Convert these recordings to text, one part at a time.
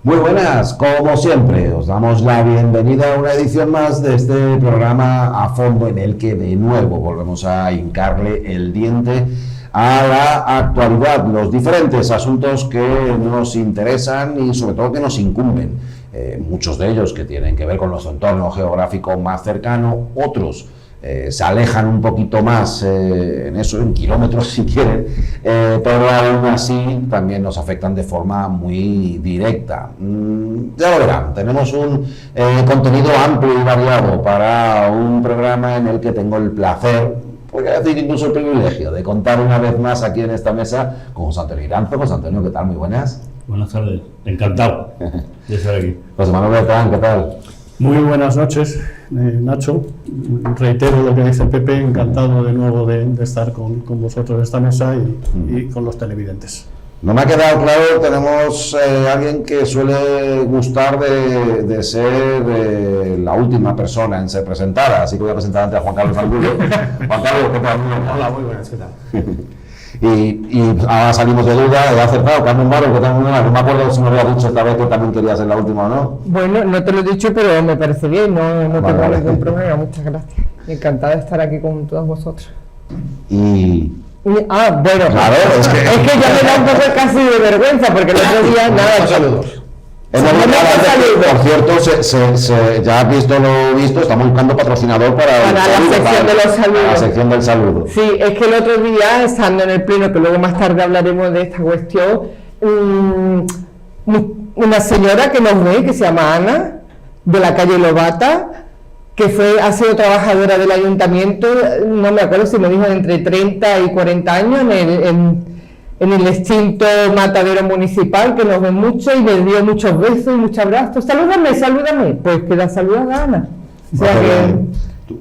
Muy buenas, como siempre, os damos la bienvenida a una edición más de este programa a fondo en el que de nuevo volvemos a hincarle el diente a la actualidad, los diferentes asuntos que nos interesan y sobre todo que nos incumben. Muchos de ellos que tienen que ver con nuestro entorno geográfico más cercano, otros se alejan un poquito más en kilómetros si quieren, pero aún así también nos afectan de forma muy directa. Ya lo verán, tenemos un contenido amplio y variado para un programa en el que tengo el placer, podría decir incluso el privilegio, de contar una vez más aquí en esta mesa con José Antonio Iranzo. José Antonio, ¿qué tal? Muy buenas. Buenas tardes, encantado de estar aquí. José Manuel Bertrán, ¿qué tal? Muy buenas noches, Nacho. Reitero lo que dice Pepe, encantado de nuevo de estar con vosotros en esta mesa y con los televidentes. No me ha quedado claro, tenemos alguien que suele gustar de ser la última persona en ser presentada, así que voy a presentar ante a Juan Carlos Angulo. Juan Carlos, ¿qué tal? Hola, muy buenas, ¿qué tal? Y ahora salimos de duda, he acertado, Carmen Baro, que también, no me acuerdo si me había dicho esta vez que también quería ser la última o no. Bueno, no te lo he dicho, pero me parece bien, no Vale, tengo vale. ningún problema, muchas gracias. Encantada de estar aquí con todos vosotros. Bueno, Claro, es que ya me da un poco casi de vergüenza, porque el otro día nada. Saludos. Sí, saludos. Por cierto, ya has visto lo visto, estamos buscando patrocinador para la sección de los saludos. La sección del saludo. Sí, es que el otro día, estando en el pleno, que luego más tarde hablaremos de esta cuestión, una señora que nos ve, que se llama Ana, de la calle Lobata, que ha sido trabajadora del ayuntamiento, no me acuerdo si me dijo de entre 30 y 40 años, en el extinto matadero municipal, que nos ve mucho y me dio muchos besos y muchos abrazos. Salúdame. Pues queda saludada, Ana. O sea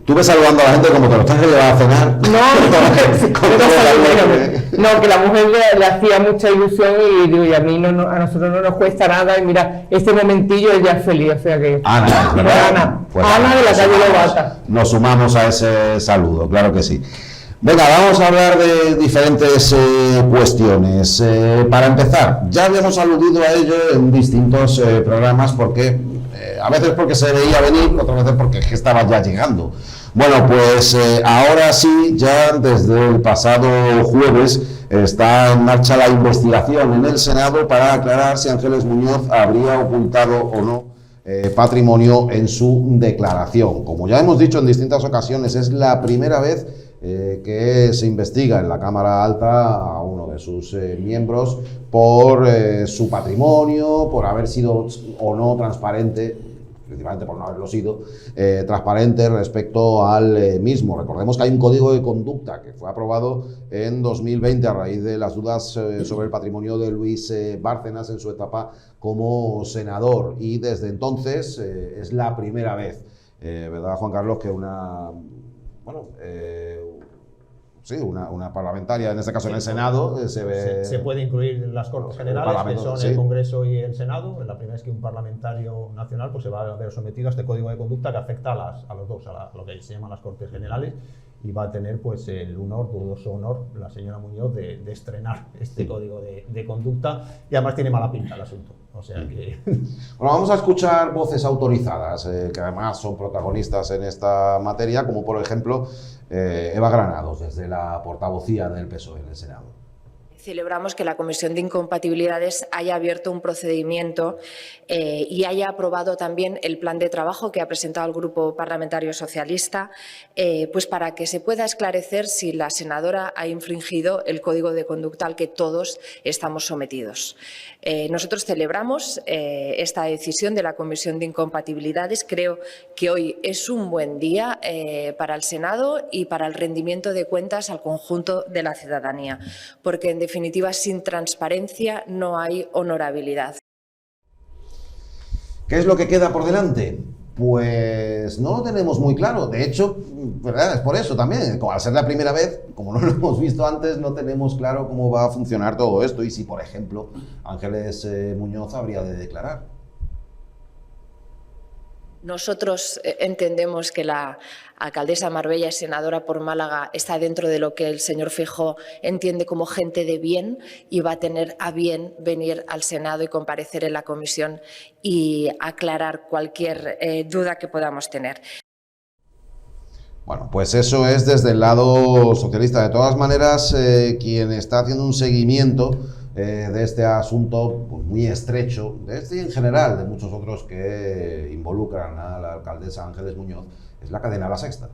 Tú ves saludando a la gente como te lo estás llevando a cenar. No, que la mujer le hacía mucha ilusión y digo, y a nosotros no nos cuesta nada, y mira, este momentillo ella es feliz, o sea que... Ana, ¿verdad? Ana, Pues Ana de la calle Lobata. Nos sumamos a ese saludo, claro que sí. Venga, vamos a hablar de diferentes cuestiones. Para empezar, ya habíamos aludido a ello en distintos programas porque a veces porque se veía venir, otras veces porque es que estaba ya llegando. Bueno, pues ahora sí, ya desde el pasado jueves está en marcha la investigación en el Senado para aclarar si Ángeles Muñoz habría ocultado o no patrimonio en su declaración. Como ya hemos dicho en distintas ocasiones, es la primera vez que se investiga en la Cámara Alta a uno de sus miembros por su patrimonio, por haber sido o no transparente, principalmente por no haberlo sido, transparente respecto al mismo. Recordemos que hay un código de conducta que fue aprobado en 2020 a raíz de las dudas sobre el patrimonio de Luis Bárcenas en su etapa como senador, y desde entonces es la primera vez, ¿verdad, Juan Carlos?, que una parlamentaria, en este caso en el Senado, se puede incluir en las Cortes Generales, que son el Congreso y el Senado. La primera es que un parlamentario nacional pues se va a ver sometido a este código de conducta que afecta a los dos, a lo que se llaman las Cortes Generales, y va a tener pues el dudoso honor, la señora Muñoz, de estrenar este código de conducta, y además tiene mala pinta el asunto. O sea que... Bueno, vamos a escuchar voces autorizadas, que además son protagonistas en esta materia, como por ejemplo Eva Granados, desde la portavocía del PSOE en el Senado. Celebramos que la Comisión de Incompatibilidades haya abierto un procedimiento y haya aprobado también el plan de trabajo que ha presentado el Grupo Parlamentario Socialista, pues para que se pueda esclarecer si la senadora ha infringido el código de conducta al que todos estamos sometidos. Nosotros celebramos esta decisión de la Comisión de Incompatibilidades. Creo que hoy es un buen día para el Senado y para el rendimiento de cuentas al conjunto de la ciudadanía, porque en definitiva sin transparencia no hay honorabilidad. ¿Qué es lo que queda por delante? Pues no lo tenemos muy claro. De hecho, ¿verdad?, es por eso también, como al ser la primera vez, como no lo hemos visto antes, no tenemos claro cómo va a funcionar todo esto y si, por ejemplo, Ángeles Muñoz habría de declarar. Nosotros entendemos que la alcaldesa Marbella y senadora por Málaga está dentro de lo que el señor Feijóo entiende como gente de bien y va a tener a bien venir al Senado y comparecer en la comisión y aclarar cualquier duda que podamos tener. Bueno, pues eso es desde el lado socialista. De todas maneras, quien está haciendo un seguimiento de este asunto pues, muy estrecho, de este y en general de muchos otros que involucran a la alcaldesa Ángeles Muñoz, es la cadena La Sexta.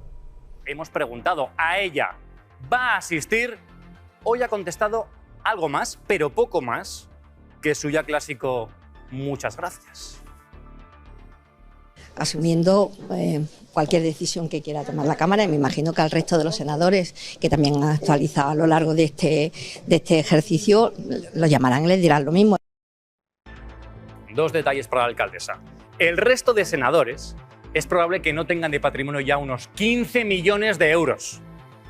Hemos preguntado a ella, ¿va a asistir? Hoy ha contestado algo más, pero poco más, que su ya clásico muchas gracias. Asumiendo cualquier decisión que quiera tomar la Cámara, y me imagino que al resto de los senadores que también han actualizado a lo largo de este ejercicio lo llamarán y les dirán lo mismo. Dos detalles para la alcaldesa. El resto de senadores es probable que no tengan de patrimonio ya unos 15 millones de euros,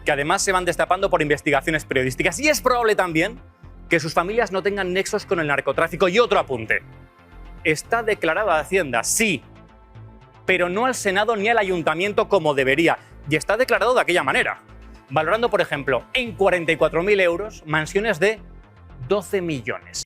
que además se van destapando por investigaciones periodísticas. Y es probable también que sus familias no tengan nexos con el narcotráfico. Y otro apunte. ¿Está declarada Hacienda? Sí, pero no al Senado ni al Ayuntamiento como debería. Y está declarado de aquella manera, valorando, por ejemplo, en 44.000 euros mansiones de 12 millones.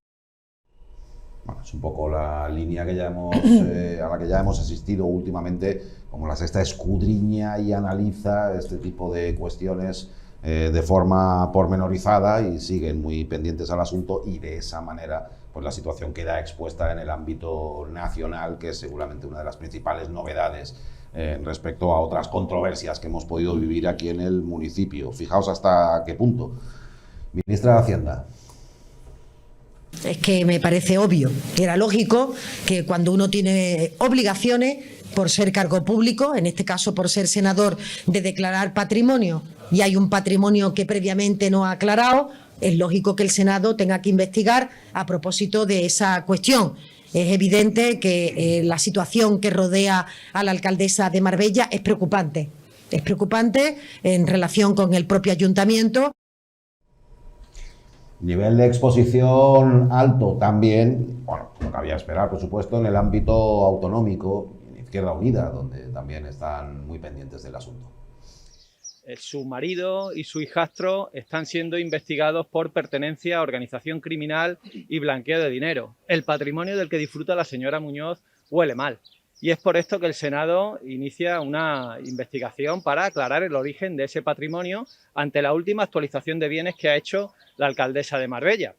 Bueno, es un poco la línea que ya hemos, a la que ya hemos asistido últimamente, como La Sexta escudriña y analiza este tipo de cuestiones de forma pormenorizada y siguen muy pendientes al asunto, y de esa manera pues la situación queda expuesta en el ámbito nacional, que es seguramente una de las principales novedades respecto a otras controversias que hemos podido vivir aquí en el municipio. Fijaos hasta qué punto. Ministra de Hacienda. Es que me parece obvio, era lógico que cuando uno tiene obligaciones por ser cargo público, en este caso por ser senador, de declarar patrimonio, y hay un patrimonio que previamente no ha aclarado, es lógico que el Senado tenga que investigar a propósito de esa cuestión. Es evidente que la situación que rodea a la alcaldesa de Marbella es preocupante. Es preocupante en relación con el propio ayuntamiento. Nivel de exposición alto también, bueno, como cabía esperar, por supuesto, en el ámbito autonómico, en Izquierda Unida, donde también están muy pendientes del asunto. Su marido y su hijastro están siendo investigados por pertenencia a organización criminal y blanqueo de dinero. El patrimonio del que disfruta la señora Muñoz huele mal. Y es por esto que el Senado inicia una investigación para aclarar el origen de ese patrimonio ante la última actualización de bienes que ha hecho la alcaldesa de Marbella.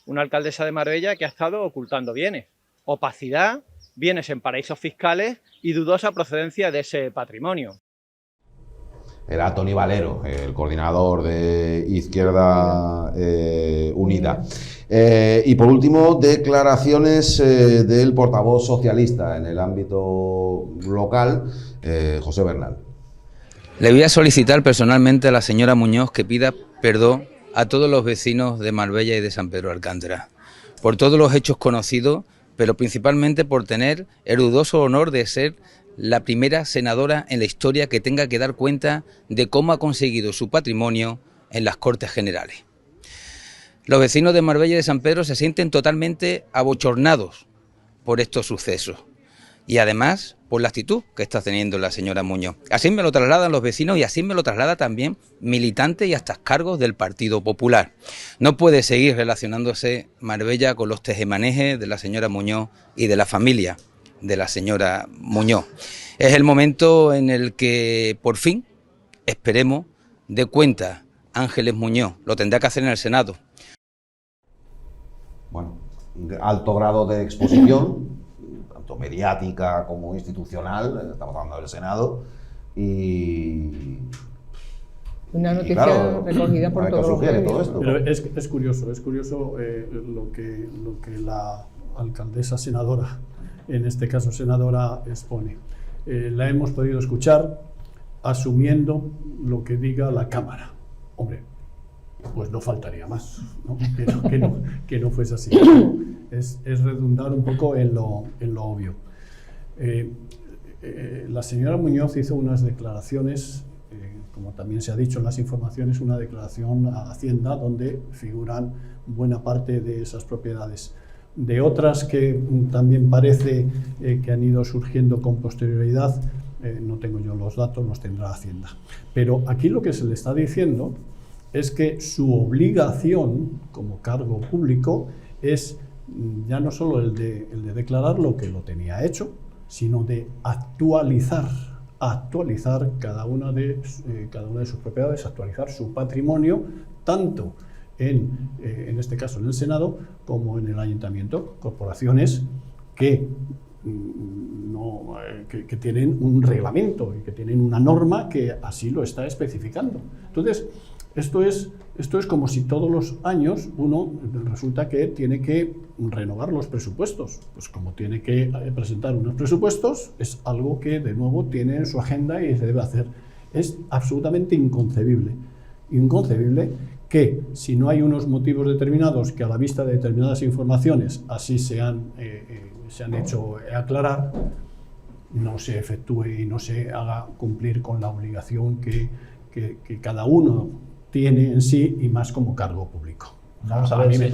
Una alcaldesa de Marbella que ha estado ocultando bienes, opacidad, bienes en paraísos fiscales y dudosa procedencia de ese patrimonio. Era Tony Valero, el coordinador de Izquierda Unida. Y por último, declaraciones del portavoz socialista en el ámbito local, José Bernal. Le voy a solicitar personalmente a la señora Muñoz que pida perdón a todos los vecinos de Marbella y de San Pedro de Alcántara por todos los hechos conocidos, pero principalmente por tener el dudoso honor de ser la primera senadora en la historia que tenga que dar cuenta de cómo ha conseguido su patrimonio en las Cortes Generales. Los vecinos de Marbella y de San Pedro se sienten totalmente abochornados por estos sucesos y además por la actitud que está teniendo la señora Muñoz. Así me lo trasladan los vecinos y así me lo traslada también militantes y hasta cargos del Partido Popular. No puede seguir relacionándose Marbella con los tejemanejes de la señora Muñoz y de la familia de la señora Muñoz. Es el momento en el que, por fin, esperemos, dé cuenta Ángeles Muñoz. Lo tendrá que hacer en el Senado. Bueno, alto grado de exposición, tanto mediática como institucional, estamos hablando del Senado, y una noticia claro, recogida por todos los medios. todo esto. Pero es curioso lo que la alcaldesa senadora, en este caso senadora, expone. La hemos podido escuchar asumiendo lo que diga la Cámara. Hombre, pues no faltaría más, ¿no? Que no fuese así. Es redundar un poco en lo obvio. La señora Muñoz hizo unas declaraciones, como también se ha dicho en las informaciones, una declaración a Hacienda donde figuran buena parte de esas propiedades. De otras que también parece que han ido surgiendo con posterioridad, no tengo yo los datos, los tendrá Hacienda. Pero aquí lo que se le está diciendo es que su obligación como cargo público es ya no solo el de declarar lo que lo tenía hecho, sino de actualizar cada una de sus propiedades, actualizar su patrimonio, tanto en este caso en el Senado, como en el Ayuntamiento, corporaciones que tienen un reglamento y que tienen una norma que así lo está especificando. Entonces, esto es como si todos los años uno resulta que tiene que renovar los presupuestos. Pues como tiene que presentar unos presupuestos, es algo que de nuevo tiene en su agenda y se debe hacer. Es absolutamente inconcebible que si no hay unos motivos determinados que a la vista de determinadas informaciones así se han hecho aclarar, no se efectúe y no se haga cumplir con la obligación que cada uno tiene en sí, y más como cargo público. Vamos a ver si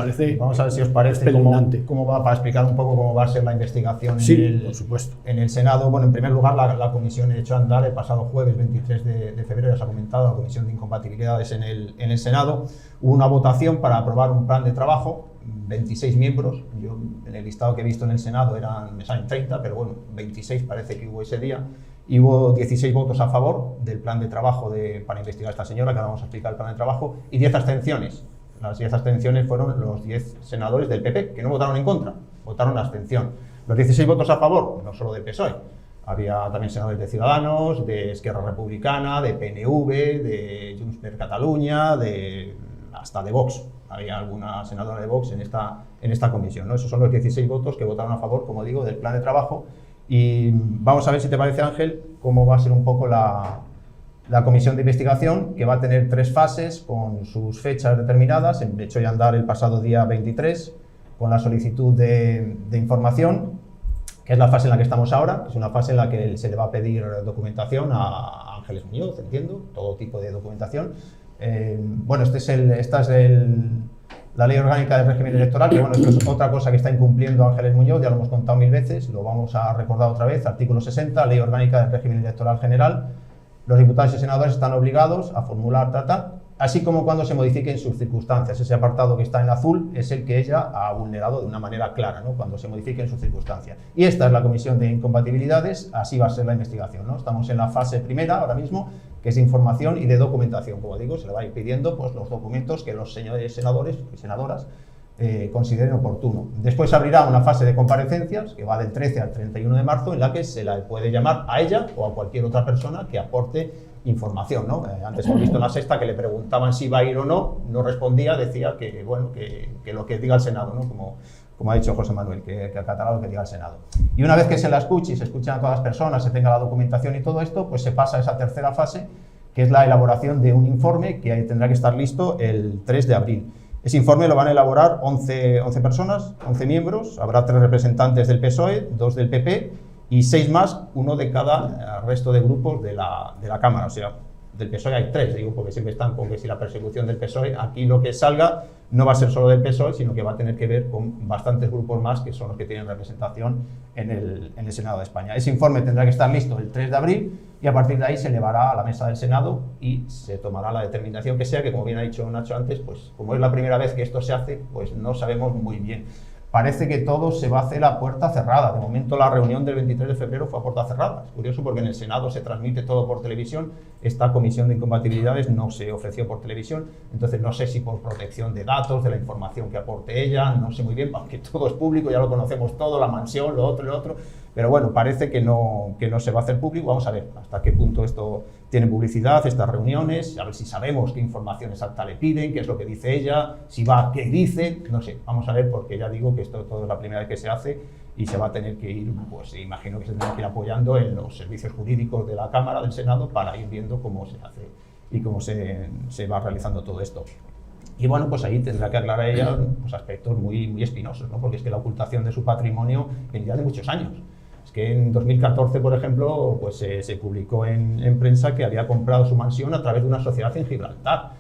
os parece cómo va, para explicar un poco cómo va a ser la investigación por supuesto. En el Senado. Bueno, en primer lugar, la comisión echó a andar el pasado jueves 23 de febrero, ya se ha comentado, la comisión de incompatibilidades en el Senado. Hubo una votación para aprobar un plan de trabajo, 26 miembros. Yo en el listado que he visto en el Senado me salen 30, pero bueno, 26 parece que hubo ese día. Y hubo 16 votos a favor del plan de trabajo para investigar a esta señora, que ahora vamos a explicar el plan de trabajo, y 10 abstenciones. Las 10 abstenciones fueron los 10 senadores del PP, que no votaron en contra, votaron abstención. Los 16 votos a favor, no solo del PSOE, había también senadores de Ciudadanos, de Esquerra Republicana, de PNV, de Junts per Catalunya, hasta de Vox. Había alguna senadora de Vox en esta comisión, ¿no? Esos son los 16 votos que votaron a favor, como digo, del plan de trabajo. Y vamos a ver si te parece, Ángel, cómo va a ser un poco la comisión de investigación, que va a tener 3 fases con sus fechas determinadas. De hecho, ya andar el pasado día 23 con la solicitud de información, que es la fase en la que estamos ahora. Es una fase en la que se le va a pedir documentación a Ángeles Muñoz, entiendo, todo tipo de documentación. Bueno, esta es la ley orgánica del régimen electoral, que bueno, esto es otra cosa que está incumpliendo Ángeles Muñoz, ya lo hemos contado 1000 veces, lo vamos a recordar otra vez. Artículo 60, ley orgánica del régimen electoral general. Los diputados y senadores están obligados a formular, así como cuando se modifiquen sus circunstancias. Ese apartado que está en azul es el que ella ha vulnerado de una manera clara, ¿no? Cuando se modifiquen sus circunstancias. Y esta es la comisión de incompatibilidades, así va a ser la investigación, ¿no? Estamos en la fase primera ahora mismo, que es información y de documentación. Como digo, se le va a ir pidiendo pues, los documentos que los señores senadores y senadoras consideren oportuno. Después abrirá una fase de comparecencias que va del 13 al 31 de marzo, en la que se la puede llamar a ella o a cualquier otra persona que aporte información, ¿no? Antes hemos visto en la sexta que le preguntaban si iba a ir o no respondía, decía que, bueno, que lo que diga el Senado, ¿no? Como ha dicho José Manuel, que acatará lo que diga el Senado. Y una vez que se la escuche y se escuchan a todas las personas, se tenga la documentación y todo esto, pues se pasa a esa tercera fase, que es la elaboración de un informe que tendrá que estar listo el 3 de abril. Ese informe lo van a elaborar 11 personas, 11 miembros, habrá 3 representantes del PSOE, 2 del PP y 6 más, uno de cada resto de grupos de la Cámara. O sea, del PSOE hay 3, digo, porque siempre están con que si la persecución del PSOE, aquí lo que salga no va a ser solo del PSOE, sino que va a tener que ver con bastantes grupos más que son los que tienen representación en el Senado de España. Ese informe tendrá que estar listo el 3 de abril y a partir de ahí se elevará a la mesa del Senado y se tomará la determinación que sea, que como bien ha dicho Nacho antes, pues como es la primera vez que esto se hace, pues no sabemos muy bien. Parece que todo se va a hacer a puerta cerrada. De momento la reunión del 23 de febrero fue a puerta cerrada. Es curioso porque en el Senado se transmite todo por televisión. Esta comisión de incompatibilidades no se ofreció por televisión. Entonces no sé si por protección de datos, de la información que aporte ella, no sé muy bien, aunque todo es público, ya lo conocemos todo, la mansión, lo otro. Pero bueno, parece que no se va a hacer público. Vamos a ver hasta qué punto esto tiene publicidad, estas reuniones, a ver si sabemos qué información exacta le piden, qué es lo que dice ella, si va, qué dice, no sé. Vamos a ver, porque ya digo que esto todo es la primera vez que se hace y se va a tener que ir, pues imagino que se tendrá que ir apoyando en los servicios jurídicos de la Cámara, del Senado, para ir viendo cómo se hace y cómo se va realizando todo esto. Y bueno, pues ahí tendrá que aclarar ella pues, aspectos muy espinosos, ¿no? Porque es que la ocultación de su patrimonio viene ya de muchos años. Es que en 2014, por ejemplo, pues se publicó en prensa que había comprado su mansión a través de una sociedad en Gibraltar.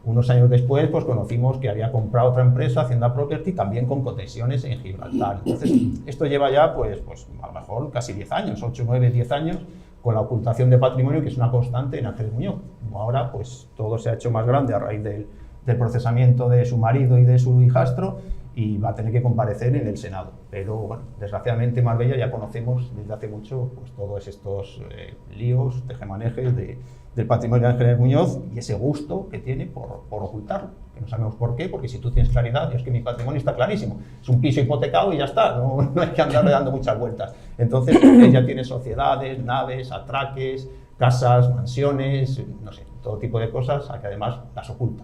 Unos años después, pues conocimos que había comprado otra empresa, Hacienda Property, también con concesiones en Gibraltar. Entonces, esto lleva ya, pues a lo mejor casi 10 años, 8, 9, 10 años, con la ocultación de patrimonio, que es una constante en Ángeles Muñoz. Ahora, pues todo se ha hecho más grande a raíz del procesamiento de su marido y de su hijastro, y va a tener que comparecer en el Senado. Pero, bueno, desgraciadamente Marbella ya conocemos desde hace mucho pues, todos estos líos, tejemanejes del patrimonio de Ángeles Muñoz y ese gusto que tiene por ocultarlo, que no sabemos por qué, porque si tú tienes claridad, es que mi patrimonio está clarísimo, es un piso hipotecado y ya está, no hay que andarle dando muchas vueltas. Entonces, ella tiene sociedades, naves, atraques, casas, mansiones, no sé, todo tipo de cosas, a que además las oculta.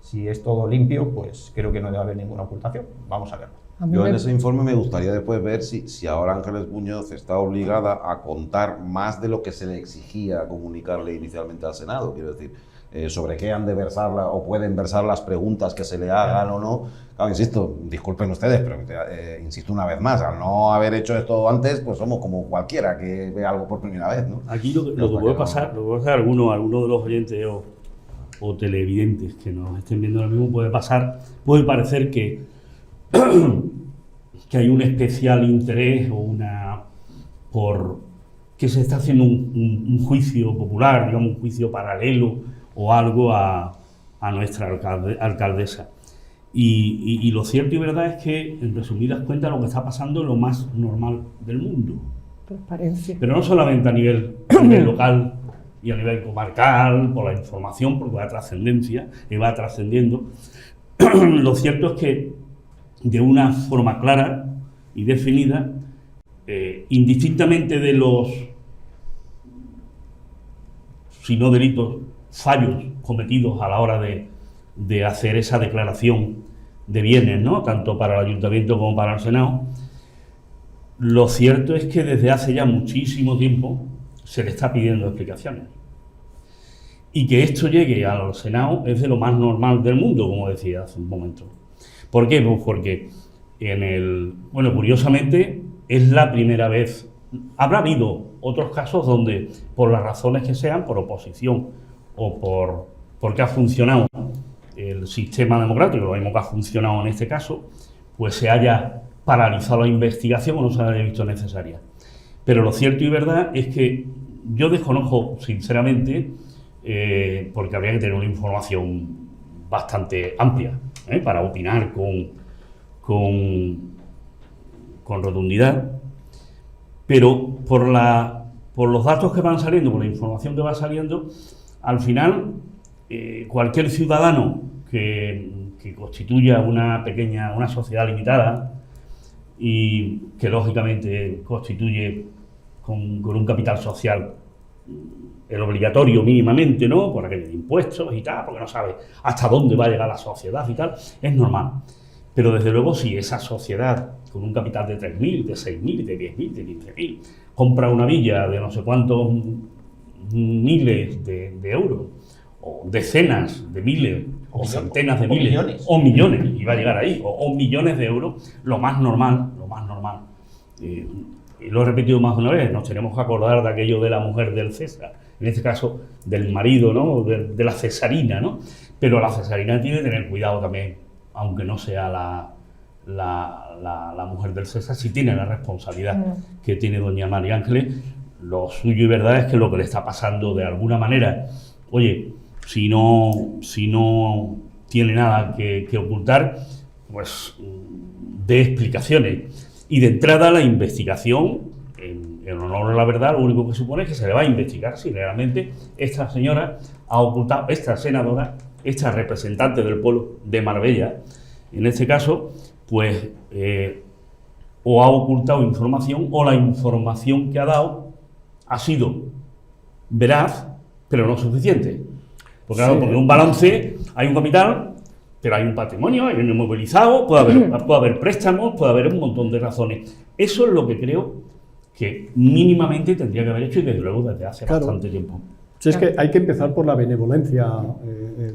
Si es todo limpio, pues creo que no debe haber ninguna ocultación. Vamos a verlo. Yo en ese informe me gustaría después ver si ahora Ángeles Muñoz está obligada a contar más de lo que se le exigía comunicarle inicialmente al Senado. Quiero decir, sobre qué han de versar o pueden versar las preguntas que se le hagan o no. Claro, insisto, disculpen ustedes, pero insisto una vez más, al no haber hecho esto antes, pues somos como cualquiera que ve algo por primera vez, ¿no? Aquí lo que puede pasar, alguno de los oyentes o televidentes que nos estén viendo ahora mismo puede parecer que hay un especial interés por que se está haciendo un juicio popular, digamos un juicio paralelo o algo a nuestra alcaldesa. Y lo cierto y verdad es que, en resumidas cuentas, lo que está pasando es lo más normal del mundo. Transparencia. Pero no solamente a nivel local y a nivel comarcal, por la información, porque va a trascendencia y va trascendiendo. Lo cierto es que, de una forma clara y definida, indistintamente de los, si no delitos, fallos cometidos a la hora de hacer esa declaración de bienes, ¿no?, tanto para el Ayuntamiento como para el Senado, lo cierto es que desde hace ya muchísimo tiempo se le está pidiendo explicaciones. Y que esto llegue al Senado es de lo más normal del mundo, como decía hace un momento. ¿Por qué? Pues porque curiosamente es la primera vez. Habrá habido otros casos donde, por las razones que sean, por oposición o porque ha funcionado el sistema democrático, lo mismo que ha funcionado en este caso, pues se haya paralizado la investigación o no se haya visto necesaria. Pero lo cierto y verdad es que yo desconozco, sinceramente, porque habría que tener una información bastante amplia para opinar con rotundidad, pero por los datos que van saliendo, por la información que va saliendo, al final cualquier ciudadano que constituya una sociedad limitada y que lógicamente constituye con un capital social el obligatorio mínimamente, ¿no?, por aquellos impuestos y tal, porque no sabe hasta dónde va a llegar la sociedad y tal, es normal. Pero desde luego, si esa sociedad con un capital de 3.000, de 6.000, de 10.000, de 15.000, compra una villa de no sé cuántos miles de euros, o decenas de miles, o centenas de miles, o millones, y va a llegar ahí, o millones de euros, lo más normal, y lo he repetido más de una vez, nos tenemos que acordar de aquello de la mujer del César, en este caso del marido, ¿no?, de la cesarina, ¿no? Pero la cesarina tiene que tener cuidado también, aunque no sea la mujer del César, sí tiene la responsabilidad que tiene doña María Ángeles. Lo suyo y verdad es que lo que le está pasando de alguna manera, oye, si no tiene nada que ocultar, pues dé explicaciones. Y de entrada la investigación, en honor a la verdad, lo único que supone es que se le va a investigar si realmente esta señora ha ocultado, esta senadora, esta representante del pueblo de Marbella, en este caso, pues o ha ocultado información o la información que ha dado ha sido veraz, pero no suficiente. Porque, claro, porque en un balance hay un capital, pero hay un patrimonio, hay un inmovilizado, puede haber préstamos, puede haber un montón de razones. Eso es lo que creo que mínimamente tendría que haber hecho y desde luego desde hace bastante tiempo. Si es que hay que empezar por la benevolencia,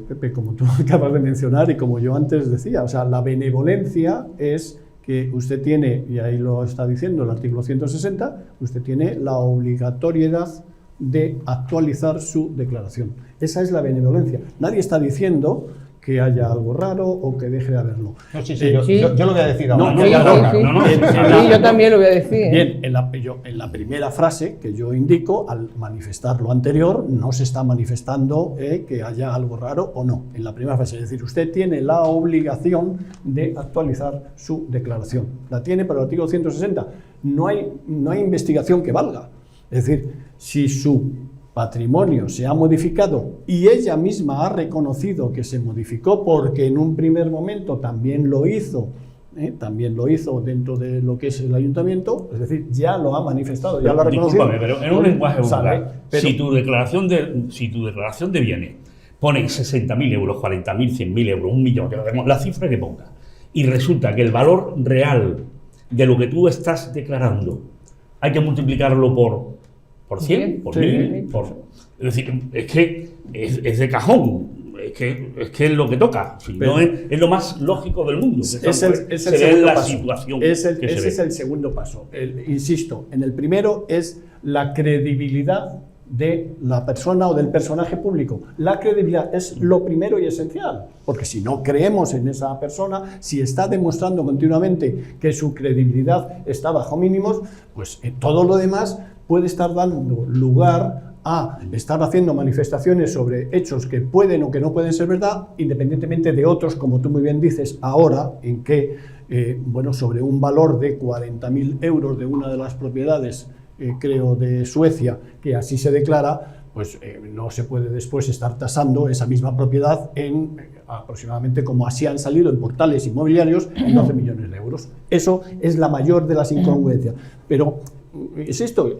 Pepe, como tú acabas de mencionar y como yo antes decía. O sea, la benevolencia es que usted tiene, y ahí lo está diciendo el artículo 160, usted tiene la obligatoriedad de actualizar su declaración. Esa es la benevolencia. Nadie está diciendo que haya algo raro o que deje de haberlo. No, yo lo voy a decir ahora. Yo también lo voy a decir. Bien, en la primera frase que yo indico, al manifestar lo anterior, no se está manifestando que haya algo raro o no. En la primera frase, es decir, usted tiene la obligación de actualizar su declaración. La tiene por el artículo 160. No hay investigación que valga. Es decir, si su patrimonio se ha modificado y ella misma ha reconocido que se modificó porque en un primer momento también lo hizo dentro de lo que es el ayuntamiento, es decir, ya lo ha manifestado, ya lo ha reconocido. Discúlpame, pero en un lenguaje vulgar, si tu declaración de bienes pone 60.000 euros, 40.000, 100.000 euros, 1 millón, la cifra que ponga, y resulta que el valor real de lo que tú estás declarando hay que multiplicarlo por 100, por 1000, es decir, es que es de cajón, es que es lo que toca, si no es lo más lógico del mundo. Es el segundo paso. Ese es el segundo paso. Insisto, en el primero es la credibilidad de la persona o del personaje público. La credibilidad es lo primero y esencial, porque si no creemos en esa persona, si está demostrando continuamente que su credibilidad está bajo mínimos, pues todo lo demás puede estar dando lugar a estar haciendo manifestaciones sobre hechos que pueden o que no pueden ser verdad, independientemente de otros, como tú muy bien dices, ahora, en que, sobre un valor de 40.000 euros de una de las propiedades, creo, de Suecia, que así se declara, pues no se puede después estar tasando esa misma propiedad en aproximadamente, como así han salido en portales inmobiliarios, en 12 millones de euros. Eso es la mayor de las incongruencias. Pero incido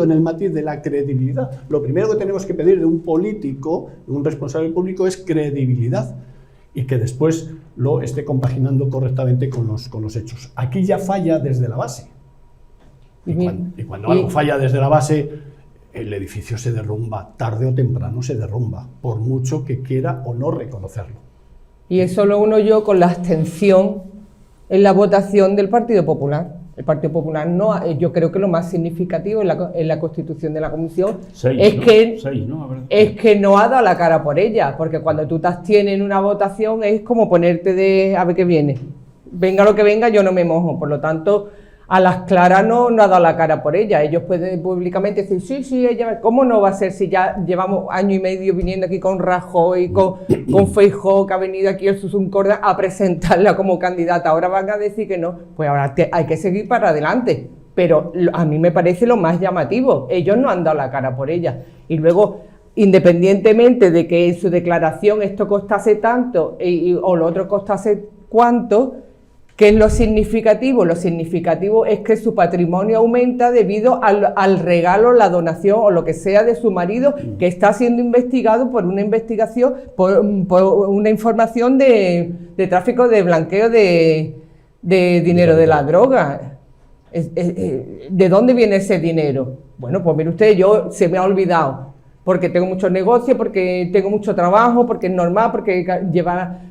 en el matiz de la credibilidad. Lo primero que tenemos que pedir de un político, de un responsable público, es credibilidad y que después lo esté compaginando correctamente con los hechos. Aquí ya falla desde la base. Y cuando algo falla desde la base, el edificio se derrumba, tarde o temprano se derrumba, por mucho que quiera o no reconocerlo. Y eso lo uno yo con la abstención en la votación del Partido Popular. El Partido Popular yo creo que lo más significativo en la constitución de la comisión es que no ha dado la cara por ella, porque cuando tú te abstienes en una votación es como ponerte a ver qué viene. Venga lo que venga, yo no me mojo. Por lo tanto, a las claras no ha dado la cara por ella. Ellos pueden públicamente decir, sí, ella, ¿cómo no va a ser si ya llevamos año y medio viniendo aquí con Rajoy, con Feijóo, que ha venido aquí el Susun Corda a presentarla como candidata? Ahora van a decir que no. Pues ahora hay que seguir para adelante. Pero a mí me parece lo más llamativo. Ellos no han dado la cara por ella. Y luego, independientemente de que en su declaración esto costase tanto o lo otro costase cuánto, ¿qué es lo significativo? Lo significativo es que su patrimonio aumenta debido al regalo, la donación o lo que sea de su marido, que está siendo investigado por una investigación, por una información de tráfico, de blanqueo de dinero de la droga. ¿De dónde viene ese dinero? Bueno, pues mire usted, se me ha olvidado. Porque tengo muchos negocios, porque tengo mucho trabajo, porque es normal, porque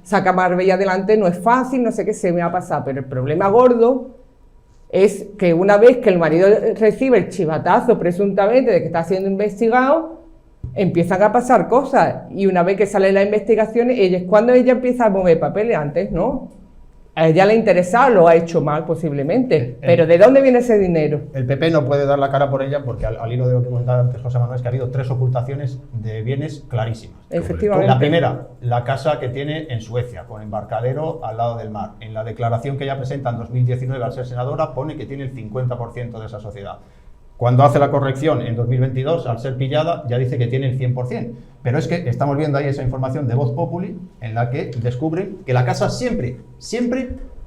sacar Marbella adelante no es fácil, no sé qué se me va a pasar. Pero el problema gordo es que una vez que el marido recibe el chivatazo presuntamente de que está siendo investigado, empiezan a pasar cosas. Y una vez que salen las investigaciones, es cuando ella empieza a mover papeles. Antes no. A ella le interesa, lo ha hecho mal posiblemente, pero ¿de dónde viene ese dinero? El PP no puede dar la cara por ella porque al hilo de lo que comentaba antes José Manuel, es que ha habido 3 ocultaciones de bienes clarísimas. Efectivamente. La primera, la casa que tiene en Suecia, con embarcadero al lado del mar. En la declaración que ella presenta en 2019 al ser senadora pone que tiene el 50% de esa sociedad. Cuando hace la corrección en 2022, al ser pillada, ya dice que tiene el 100%. Pero es que estamos viendo ahí esa información de Voz Populi, en la que descubren que la casa siempre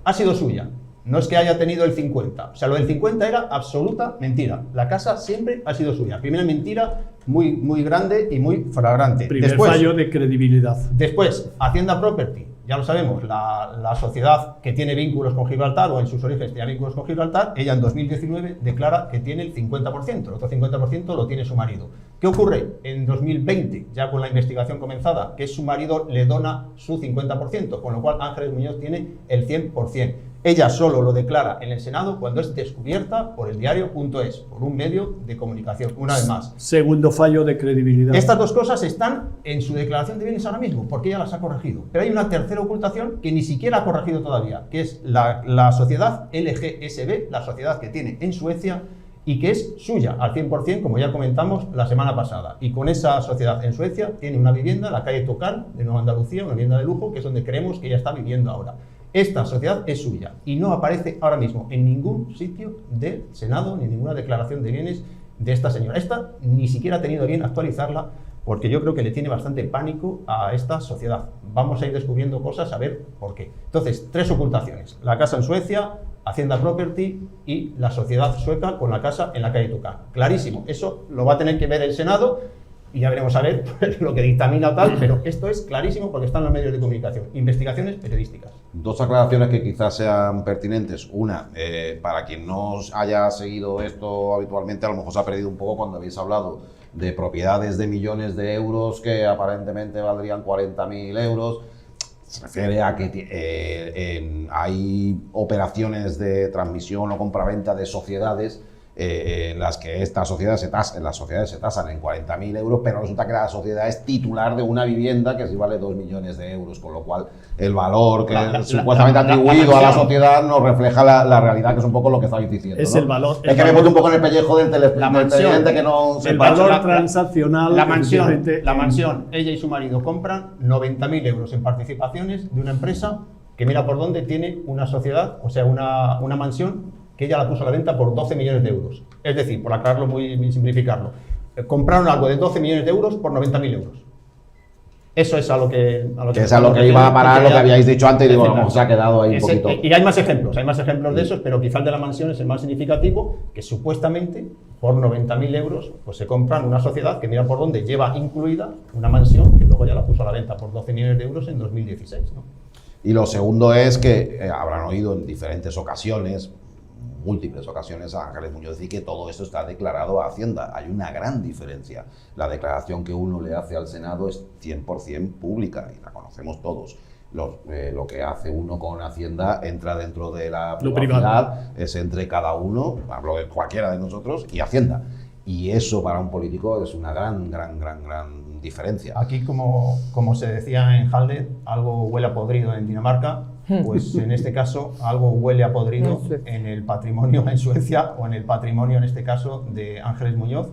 ha sido suya. No es que haya tenido el 50. O sea, lo del 50 era absoluta mentira. La casa siempre ha sido suya. Primera mentira muy, muy grande y muy flagrante. Después, fallo de credibilidad. Después, Hacienda Property. Ya lo sabemos, la sociedad que tiene vínculos con Gibraltar, o en sus orígenes tenía vínculos con Gibraltar, ella en 2019 declara que tiene el 50%, el otro 50% lo tiene su marido. ¿Qué ocurre? En 2020, ya con la investigación comenzada, que su marido le dona su 50%, con lo cual Ángeles Muñoz tiene el 100%. Ella solo lo declara en el Senado cuando es descubierta por el diario.es, por un medio de comunicación, una vez más. Segundo fallo de credibilidad. Estas dos cosas están en su declaración de bienes ahora mismo, porque ella las ha corregido. Pero hay una tercera ocultación que ni siquiera ha corregido todavía, que es la sociedad LGSB, la sociedad que tiene en Suecia y que es suya al 100%, como ya comentamos la semana pasada. Y con esa sociedad en Suecia tiene una vivienda en la calle Tocán, de Nueva Andalucía, una vivienda de lujo, que es donde creemos que ella está viviendo ahora. Esta sociedad es suya y no aparece ahora mismo en ningún sitio del Senado ni en ninguna declaración de bienes de esta señora. Esta ni siquiera ha tenido bien actualizarla, porque yo creo que le tiene bastante pánico a esta sociedad. Vamos a ir descubriendo cosas a ver por qué. Entonces, 3 ocultaciones. La casa en Suecia, Hacienda Property y la sociedad sueca con la casa en la calle Tocán. Clarísimo. Eso lo va a tener que ver el Senado y ya veremos a ver lo que dictamina o tal, pero esto es clarísimo porque están los medios de comunicación. Investigaciones periodísticas. 2 aclaraciones que quizás sean pertinentes. Una, para quien no haya seguido esto habitualmente, a lo mejor se ha perdido un poco cuando habéis hablado de propiedades de millones de euros que aparentemente valdrían 40.000 euros. Se refiere a que hay operaciones de transmisión o compraventa de sociedades en las que estas sociedades se tasan en 40.000 euros, pero resulta que la sociedad es titular de una vivienda que sí vale 2 millones de euros, con lo cual el valor que supuestamente atribuido a la sociedad no refleja la realidad, que es un poco lo que estabais diciendo. Es ¿no? el valor. Es que me pongo un poco en el pellejo del televidente que no el valor transaccional. La mansión, ella y su marido compran 90.000 euros en participaciones de una empresa que mira por dónde tiene una sociedad, o sea, una mansión que ella la puso a la venta por 12 millones de euros. Es decir, por aclararlo muy simplificarlo, compraron algo de 12 millones de euros por 90.000 euros. Eso es a lo que es a lo que iba a parar lo que habíais dicho antes y digo, bueno, se ha quedado ahí un poquito. Y hay más ejemplos de esos, pero quizás el de la mansión es el más significativo, que supuestamente por 90.000 euros pues se compran una sociedad que mira por dónde lleva incluida una mansión que luego ya la puso a la venta por 12 millones de euros en 2016, ¿no? Y lo segundo es que habrán oído en diferentes ocasiones, múltiples ocasiones, a Ángeles Muñoz decir que todo esto está declarado a Hacienda. Hay una gran diferencia. La declaración que uno le hace al Senado es 100% pública y la conocemos todos. Lo que hace uno con Hacienda entra dentro de la privacidad, es entre cada uno, hablo de cualquiera de nosotros, y Hacienda. Y eso para un político es una gran diferencia. Aquí, como se decía en Halden, algo huele a podrido en Dinamarca, pues en este caso algo huele a podrido en el patrimonio en Suecia o en el patrimonio, en este caso, de Ángeles Muñoz,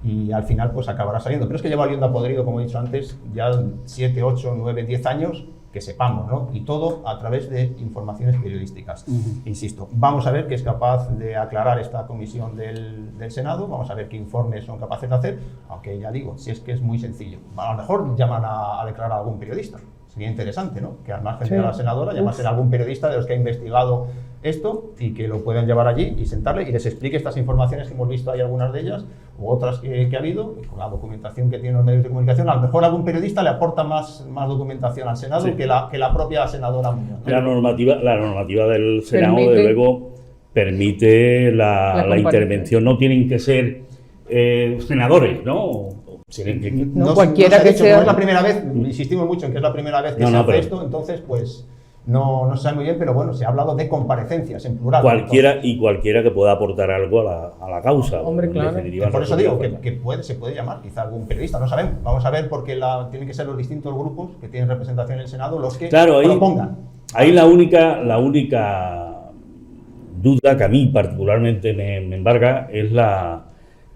y al final pues acabará saliendo. Pero es que lleva oliendo a podrido, como he dicho antes, ya 7, 8, 9, 10 años, que sepamos, ¿no? Y todo a través de informaciones periodísticas. Insisto, vamos a ver qué es capaz de aclarar esta comisión del Senado, vamos a ver qué informes son capaces de hacer, aunque ya digo, si es que es muy sencillo. A lo mejor llaman a declarar a algún periodista. Sería interesante, ¿no? Que al margen de la senadora llamasen a algún periodista de los que ha investigado esto y que lo puedan llevar allí y sentarle y les explique estas informaciones que hemos visto, hay algunas de ellas u otras que ha habido, y con la documentación que tienen los medios de comunicación, a lo mejor algún periodista le aporta más documentación al Senado que la propia senadora Muñoz, ¿no? La normativa del Senado, de luego, permite la intervención. No tienen que ser senadores, ¿no? No cualquiera que sea. No es la primera vez, insistimos mucho en que es la primera vez que se hace esto, entonces pues no se sabe muy bien, pero bueno, se ha hablado de comparecencias en plural. Cualquiera que pueda aportar algo a la causa. Hombre, claro. Por eso digo que se puede llamar quizá algún periodista, no sabemos. Vamos a ver, porque tienen que ser los distintos grupos que tienen representación en el Senado los que propongan. Ahí la única duda que a mí particularmente me embarga es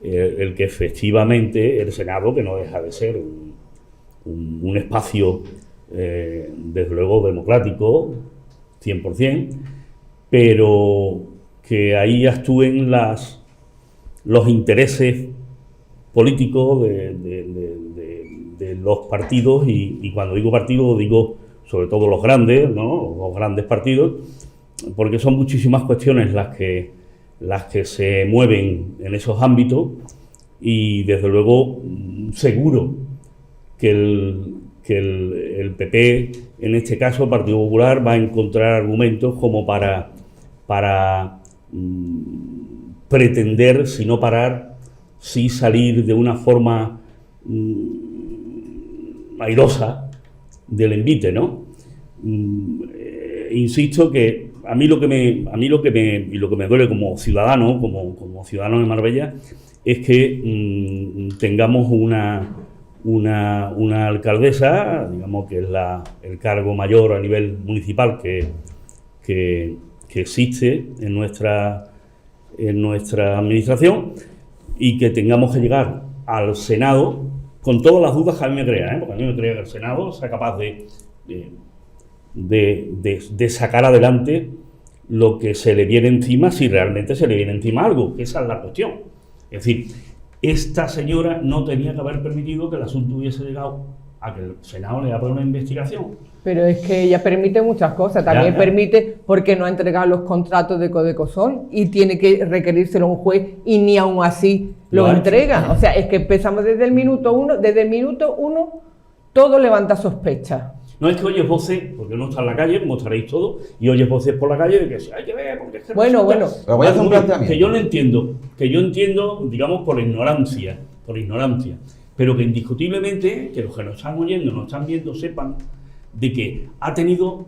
el que efectivamente el Senado, que no deja de ser un espacio desde luego democrático 100%, pero que ahí actúen los intereses políticos de los partidos, y cuando digo partidos digo sobre todo los grandes, ¿no? Los grandes partidos, porque son muchísimas cuestiones las que se mueven en esos ámbitos, y desde luego seguro que el PP, en este caso el Partido Popular, va a encontrar argumentos como para pretender, si no parar, sí salir de una forma airosa del envite, ¿no? Insisto que a mí lo que me duele como ciudadano, como ciudadano de Marbella, es que tengamos una alcaldesa, digamos que es el cargo mayor a nivel municipal que existe en nuestra administración, y que tengamos que llegar al Senado con todas las dudas que a mí me crea, porque a mí me crea que el Senado sea capaz de sacar adelante lo que se le viene encima, si realmente se le viene encima algo, que esa es la cuestión. Es decir, esta señora no tenía que haber permitido que el asunto hubiese llegado a que el Senado le abra una investigación. Pero es que ella permite muchas cosas, también permite porque no ha entregado los contratos de Codecosol y tiene que requerírselo a un juez y ni aún así lo entrega. O sea, es que empezamos desde el minuto uno, todo levanta sospechas. No es que oyes voces, porque uno está en la calle, como estaréis todos, y oyes voces por la calle de que hay que ver, porque es que bueno. Pero voy a hacer un planteamiento. Que yo entiendo, digamos, por ignorancia, pero que indiscutiblemente, que los que nos están oyendo, nos están viendo, sepan de que ha tenido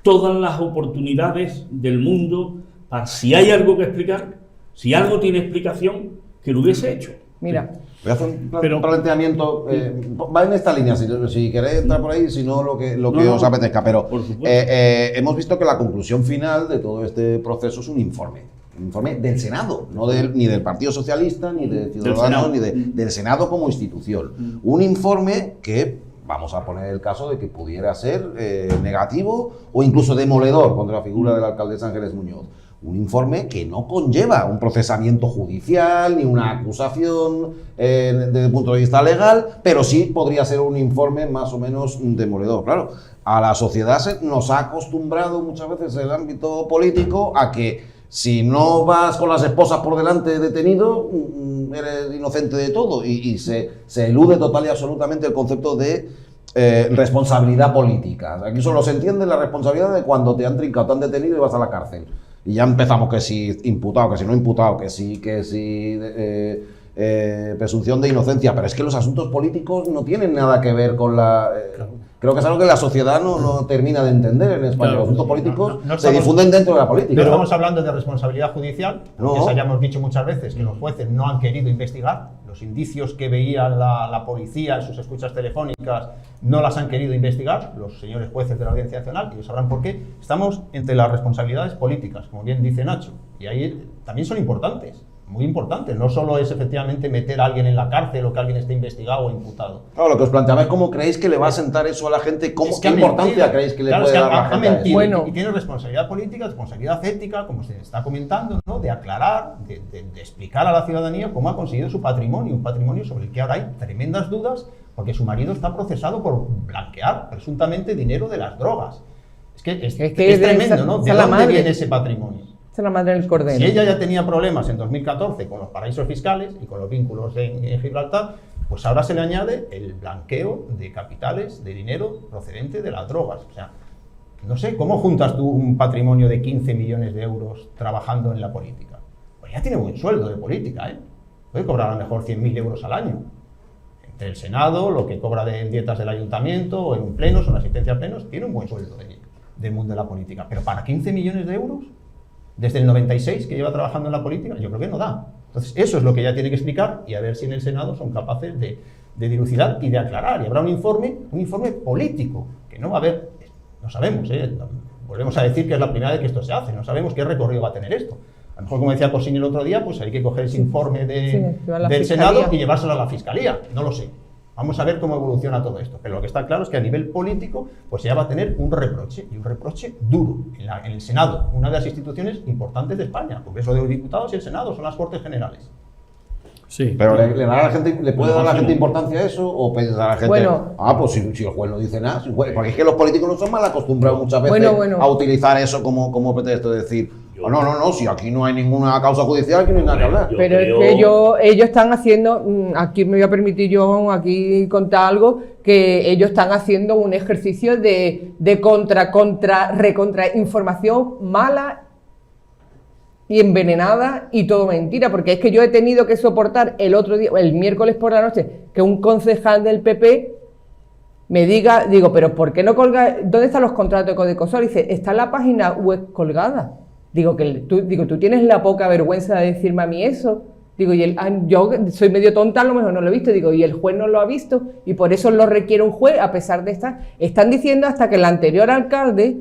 todas las oportunidades del mundo para, si hay algo que explicar, si algo tiene explicación, que lo hubiese hecho. Mira. Voy a hacer un planteamiento, va en esta línea, si queréis entrar por ahí, si no lo que os apetezca, pero hemos visto que la conclusión final de todo este proceso es un informe del Senado, no ni del Partido Socialista, ni de Ciudadanos, ni del Senado como institución. Un informe que, vamos a poner el caso de que pudiera ser negativo o incluso demoledor contra la figura de la alcaldesa Ángeles Muñoz. Un informe que no conlleva un procesamiento judicial ni una acusación desde el punto de vista legal, pero sí podría ser un informe más o menos demoledor. Claro, a la sociedad nos ha acostumbrado muchas veces el ámbito político a que si no vas con las esposas por delante detenido, eres inocente de todo, y se elude total y absolutamente el concepto de responsabilidad política. Aquí solo se entiende la responsabilidad de cuando te han trincado, te han detenido y vas a la cárcel. Y ya empezamos que si imputado, que si no imputado, que si presunción de inocencia. Pero es que los asuntos políticos no tienen nada que ver con la... Creo que es algo que la sociedad no termina de entender en España. Los asuntos políticos se difunden dentro de la política. Pero estamos hablando de responsabilidad judicial, porque eso ya hemos dicho muchas veces, que los jueces no han querido investigar. Los indicios que veía la policía en sus escuchas telefónicas no las han querido investigar, los señores jueces de la Audiencia Nacional, y ellos sabrán por qué. Estamos entre las responsabilidades políticas, como bien dice Nacho, y ahí también son importantes. Muy importante, no solo es efectivamente meter a alguien en la cárcel o que alguien esté investigado o imputado. Claro, lo que os planteaba es cómo creéis que le va a sentar eso a la gente, ¿qué importancia creéis que le puede dar a la gente? Mentido, bueno. Y tiene responsabilidad política, responsabilidad ética, como se está comentando, ¿no? De aclarar, de explicar a la ciudadanía cómo ha conseguido su patrimonio, un patrimonio sobre el que ahora hay tremendas dudas, porque su marido está procesado por blanquear presuntamente dinero de las drogas. Es que es tremendo, ¿no? ¿De dónde viene ese patrimonio? La madre del cordero. Si ella ya tenía problemas en 2014 con los paraísos fiscales y con los vínculos en Gibraltar, pues ahora se le añade el blanqueo de capitales, de dinero procedente de las drogas. O sea, no sé, ¿cómo juntas tú un patrimonio de 15 millones de euros trabajando en la política? Pues ya tiene buen sueldo de política, ¿eh? Puede cobrar a lo mejor 100.000 euros al año. Entre el Senado, lo que cobra en dietas del ayuntamiento, o en plenos, o en asistencia a plenos, tiene un buen sueldo del mundo de la política. Pero para 15 millones de euros... Desde el 96 que lleva trabajando en la política, yo creo que no da. Entonces, eso es lo que ella tiene que explicar y a ver si en el Senado son capaces de dilucidar y de aclarar. Y habrá un informe político, que no va a haber, no sabemos, volvemos a decir que es la primera vez que esto se hace, no sabemos qué recorrido va a tener esto. A lo mejor, como decía Cosini el otro día, pues hay que coger ese informe del Senado y llevárselo a la Fiscalía, no lo sé. Vamos a ver cómo evoluciona todo esto. Pero lo que está claro es que a nivel político, pues ya va a tener un reproche, y un reproche duro, en el Senado, una de las instituciones importantes de España. El Congreso de los Diputados y el Senado son las Cortes Generales. Sí. Pero ¿le puede dar a la gente importancia a eso? ¿O pensar a la gente, pues si el juez no dice nada? Porque es que los políticos no son mal acostumbrados muchas veces a utilizar eso como pretexto de decir, no, si aquí no hay ninguna causa judicial, aquí no hay nada que hablar. Pero es que ellos están haciendo, aquí me voy a permitir yo aquí contar algo, que ellos están haciendo un ejercicio de recontra información mala y envenenada y todo mentira, porque es que yo he tenido que soportar el miércoles por la noche, que un concejal del PP me diga, digo, pero ¿por qué no colga? ¿Dónde están los contratos de Codeconsol? Dice, está en la página web colgada. Digo, tú tienes la poca vergüenza de decirme a mí eso. Digo, yo soy medio tonta, a lo mejor no lo he visto. Digo, y el juez no lo ha visto, y por eso lo requiere un juez, a pesar de estar. Están diciendo hasta que el anterior alcalde,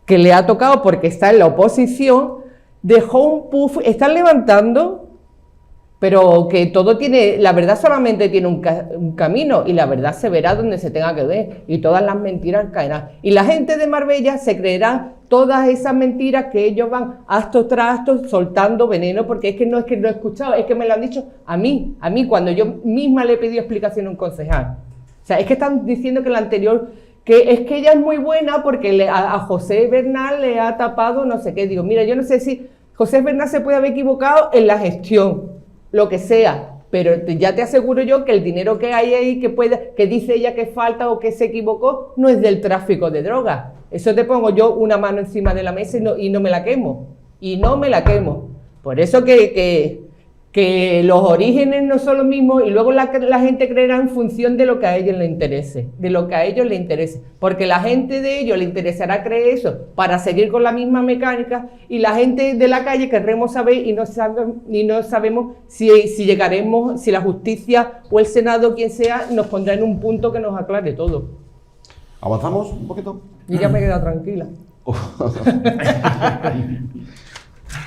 que le ha tocado porque está en la oposición, dejó un puff, están levantando, pero que todo tiene, la verdad solamente tiene un camino, y la verdad se verá donde se tenga que ver, y todas las mentiras caerán. Y la gente de Marbella se creerá todas esas mentiras que ellos van acto tras acto soltando veneno, porque es que no lo he escuchado, es que me lo han dicho a mí, cuando yo misma le he pedido explicación a un concejal. O sea, es que están diciendo que la anterior, que es que ella es muy buena porque a José Bernal le ha tapado no sé qué. Digo, mira, yo no sé si José Bernal se puede haber equivocado en la gestión, lo que sea, pero ya te aseguro yo que el dinero que hay ahí, que dice ella que falta o que se equivocó, no es del tráfico de drogas. Eso te pongo yo una mano encima de la mesa y no me la quemo. Y no me la quemo. Por eso que los orígenes no son los mismos, y luego la gente creerá en función de lo que a ellos les interese. Porque la gente de ellos le interesará creer eso para seguir con la misma mecánica, y la gente de la calle querremos saber y no sabemos si llegaremos, si la justicia o el Senado, quien sea, nos pondrá en un punto que nos aclare todo. ¿Avanzamos un poquito? Y ya me he quedado tranquila.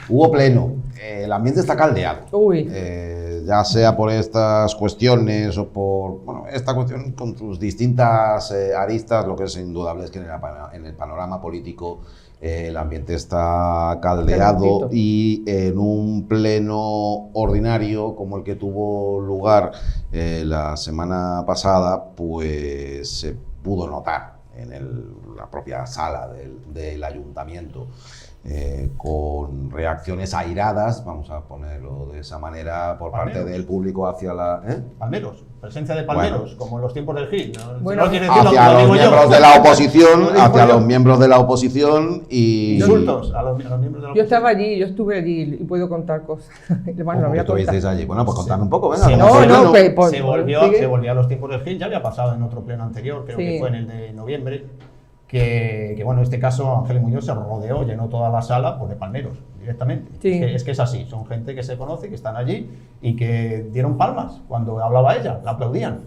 Hubo pleno. El ambiente está caldeado. Ya sea por estas cuestiones o por esta cuestión con sus distintas aristas, lo que es indudable es que en el panorama político el ambiente está caldeado, y en un pleno ordinario como el que tuvo lugar la semana pasada, pues se pudo notar en la propia sala del ayuntamiento, con reacciones airadas, vamos a ponerlo de esa manera, por parte del público hacia la... Palmeros, presencia de palmeros, como en los tiempos del Gil. Hacia los miembros de la oposición, los miembros de la oposición y... Insultos a los miembros de la oposición. Yo estuve allí y puedo contar cosas. ¿Cómo estuvisteis allí? Bueno, pues contadme un poco, venga. Se volvió a los tiempos del Gil, ya había pasado en otro pleno anterior, creo que fue en el de noviembre, que bueno, en este caso Ángeles Muñoz se rodeó, llenó toda la sala de palmeros directamente. Es que es así, son gente que se conoce, que están allí y que dieron palmas cuando hablaba ella, la aplaudían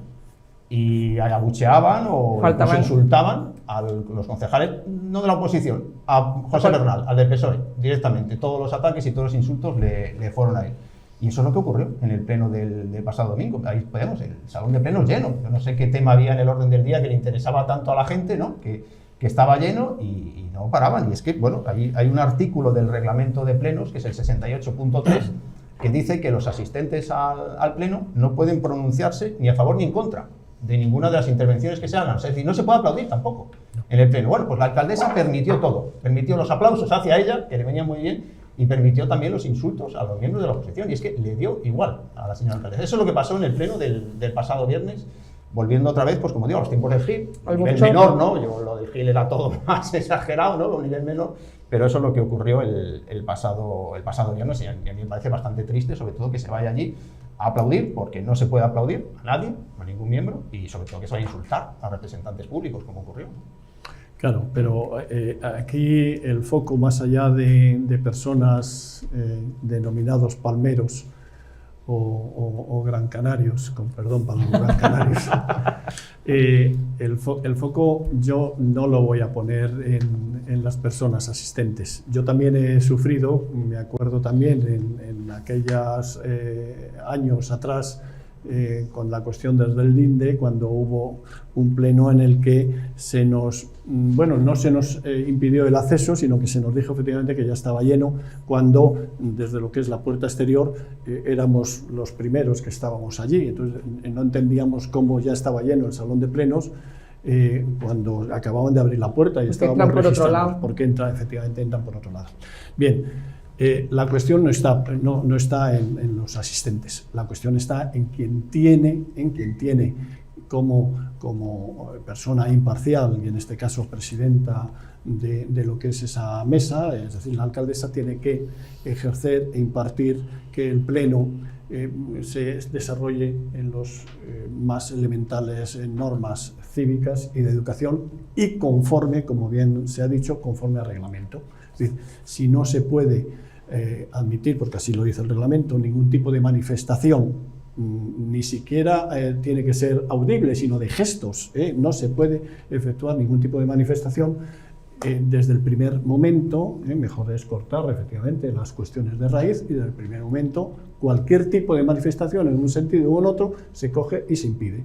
y abucheaban o insultaban a los concejales, no de la oposición, a José Bernal, al del PSOE, directamente. Todos los ataques y todos los insultos le fueron a él. Y eso es lo que ocurrió en el pleno del pasado domingo. Ahí podemos, el salón de plenos lleno. Yo no sé qué tema había en el orden del día que le interesaba tanto a la gente, ¿no? Que estaba lleno y no paraban. Y es que, bueno, hay un artículo del reglamento de plenos, que es el 68.3, que dice que los asistentes al pleno no pueden pronunciarse ni a favor ni en contra de ninguna de las intervenciones que se hagan. Es decir, no se puede aplaudir tampoco en el pleno. Bueno, pues la alcaldesa permitió todo. Permitió los aplausos hacia ella, que le venían muy bien, y permitió también los insultos a los miembros de la oposición. Y es que le dio igual a la señora alcaldesa. Eso es lo que pasó en el pleno del pasado viernes. Volviendo otra vez, pues como digo, a los tiempos del Gil, a nivel menor, ¿no? Lo del Gil era todo más exagerado, ¿no? A un nivel menor, pero eso es lo que ocurrió el pasado viernes, y a mí me parece bastante triste, sobre todo que se vaya allí a aplaudir, porque no se puede aplaudir a nadie, a ningún miembro, y sobre todo que se vaya a insultar a representantes públicos, como ocurrió. Claro, pero aquí el foco, más allá de personas denominados palmeros, o gran canarios, con perdón para los gran canarios, el foco yo no lo voy a poner en las personas asistentes. Yo también he sufrido, me acuerdo también en aquellos años atrás, con la cuestión desde el DINDE, cuando hubo un pleno en el que no se nos impidió el acceso, sino que se nos dijo efectivamente que ya estaba lleno, cuando desde lo que es la puerta exterior éramos los primeros que estábamos allí. Entonces no entendíamos cómo ya estaba lleno el salón de plenos cuando acababan de abrir la puerta y estábamos registrados, porque efectivamente entran por otro lado. Bien. La cuestión no está en los asistentes, la cuestión está en quien tiene como persona imparcial, y en este caso presidenta de lo que es esa mesa, es decir, la alcaldesa tiene que ejercer e impartir que el pleno se desarrolle en los más elementales normas cívicas y de educación y conforme, como bien se ha dicho, conforme al reglamento. Es decir, si no se puede admitir, porque así lo dice el reglamento, ningún tipo de manifestación, ni siquiera tiene que ser audible, sino de gestos, no se puede efectuar ningún tipo de manifestación. Desde el primer momento, mejor es cortar efectivamente las cuestiones de raíz y desde el primer momento cualquier tipo de manifestación en un sentido u en otro se coge y se impide.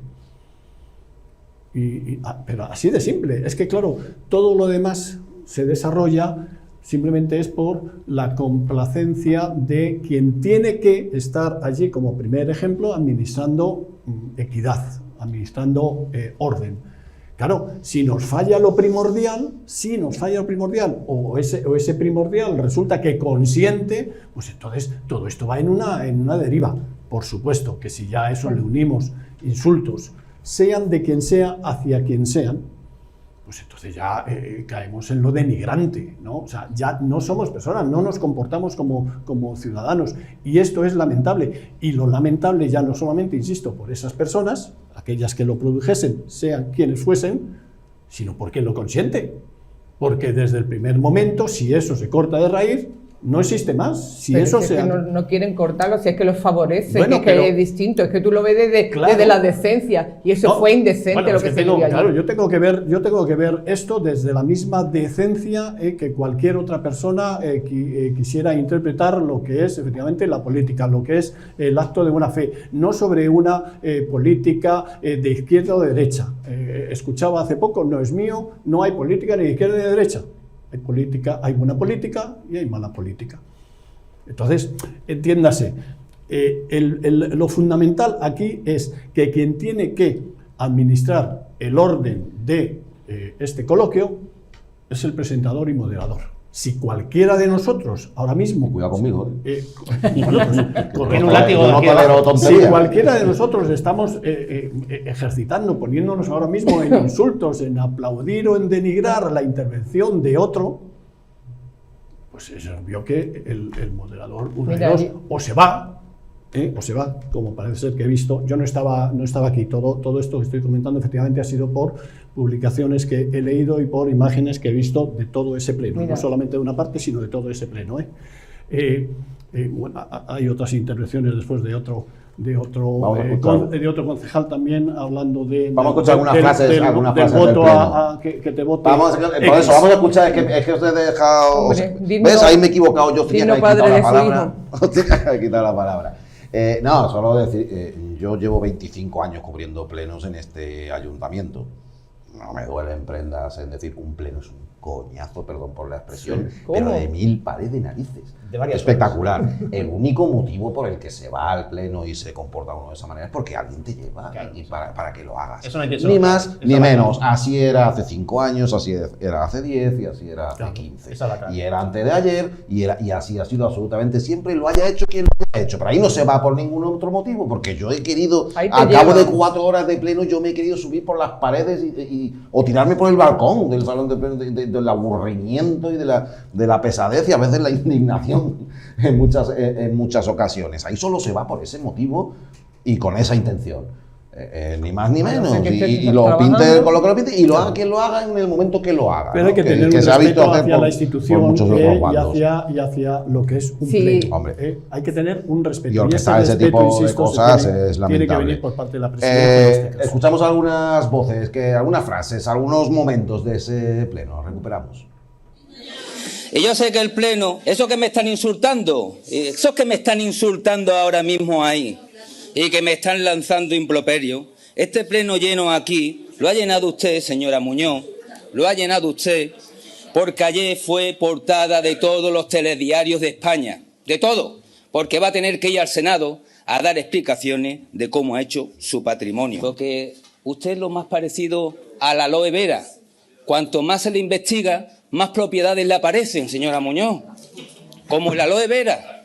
Pero así de simple, es que claro, todo lo demás se desarrolla simplemente es por la complacencia de quien tiene que estar allí como primer ejemplo administrando equidad, administrando orden. Claro, si nos falla lo primordial, o ese primordial resulta que consiente, pues entonces todo esto va en una deriva. Por supuesto que si ya a eso le unimos insultos, sean de quien sea, hacia quien sean, pues entonces ya caemos en lo denigrante, ¿no? O sea, ya no somos personas, no nos comportamos como ciudadanos, y esto es lamentable. Y lo lamentable ya no solamente, insisto, por esas personas, aquellas que lo produjesen, sean quienes fuesen, sino porque lo consiente. Porque desde el primer momento, si eso se corta de raíz, no existe más. Si pero eso si es que no quieren cortarlo, si es que los favorece, bueno, que es distinto, es que tú lo ves desde la decencia, y eso fue indecente lo que se vivió allí. Claro, yo tengo que ver esto desde la misma decencia que cualquier otra persona quisiera interpretar lo que es efectivamente la política, lo que es el acto de buena fe, no sobre una política de izquierda o de derecha. Escuchaba hace poco, no es mío, no hay política ni de izquierda ni de derecha. Hay política, hay buena política y hay mala política. Entonces, entiéndase, lo fundamental aquí es que quien tiene que administrar el orden de este coloquio es el presentador y moderador. Si cualquiera de nosotros ahora mismo... Cuidado conmigo. Si cualquiera de nosotros estamos ejercitando, poniéndonos ahora mismo en insultos, en aplaudir o en denigrar la intervención de otro, pues es obvio que el moderador o se va, como parece ser que he visto. Yo no estaba aquí, todo esto que estoy comentando efectivamente ha sido por publicaciones que he leído y por imágenes que he visto de todo ese pleno, no solamente de una parte, sino de todo ese pleno. Bueno, hay otras intervenciones después de otro concejal también hablando de... Vamos a escuchar algunas frases del voto que te vote. Vamos a escuchar, es que os he dejado... ¿Ves? Ahí me he equivocado, yo tenía que quitar la palabra. Tenía que quitar la palabra. No, solo decir, yo llevo 25 años cubriendo plenos en este ayuntamiento. No me duelen prendas en decir un pleno es un coñazo, perdón por la expresión, pero de 1000 pares de narices. Espectacular. El único motivo por el que se va al pleno y se comporta uno de esa manera es porque alguien te lleva y para que lo hagas. Eso no hay que ni más ni menos. Así era hace 5 años, así era hace 10 y así era hace 15. Y era antes de ayer y así ha sido absolutamente siempre, lo haya hecho quien lo haya hecho. Pero ahí no se va por ningún otro motivo, porque yo he querido, al cabo de 4 horas de pleno, yo me he querido subir por las paredes o tirarme por el balcón del salón de pleno, del aburrimiento y de la pesadez y a veces la indignación en muchas ocasiones. Ahí solo se va por ese motivo y con esa intención. Ni más ni menos. Y lo pinte con lo que lo pinte y lo haga quien lo haga en el momento que lo haga. Pero hay que tener un respeto hacia la institución y hacia lo que es un pleno. Hay que tener un respeto. Y orquestar ese tipo de cosas es lamentable. Tiene que venir por parte de la presidencia. Escuchamos algunas voces, algunas frases, algunos momentos de ese pleno. Recuperamos. Y yo sé que el pleno, esos que me están insultando ahora mismo ahí, y que me están lanzando improperios, este pleno lleno aquí, lo ha llenado usted, señora Muñoz, lo ha llenado usted, porque ayer fue portada de todos los telediarios de España, de todo, porque va a tener que ir al Senado a dar explicaciones de cómo ha hecho su patrimonio. Porque usted es lo más parecido a la aloe vera. Cuanto más se le investiga, más propiedades le aparecen, señora Muñoz, como el aloe vera.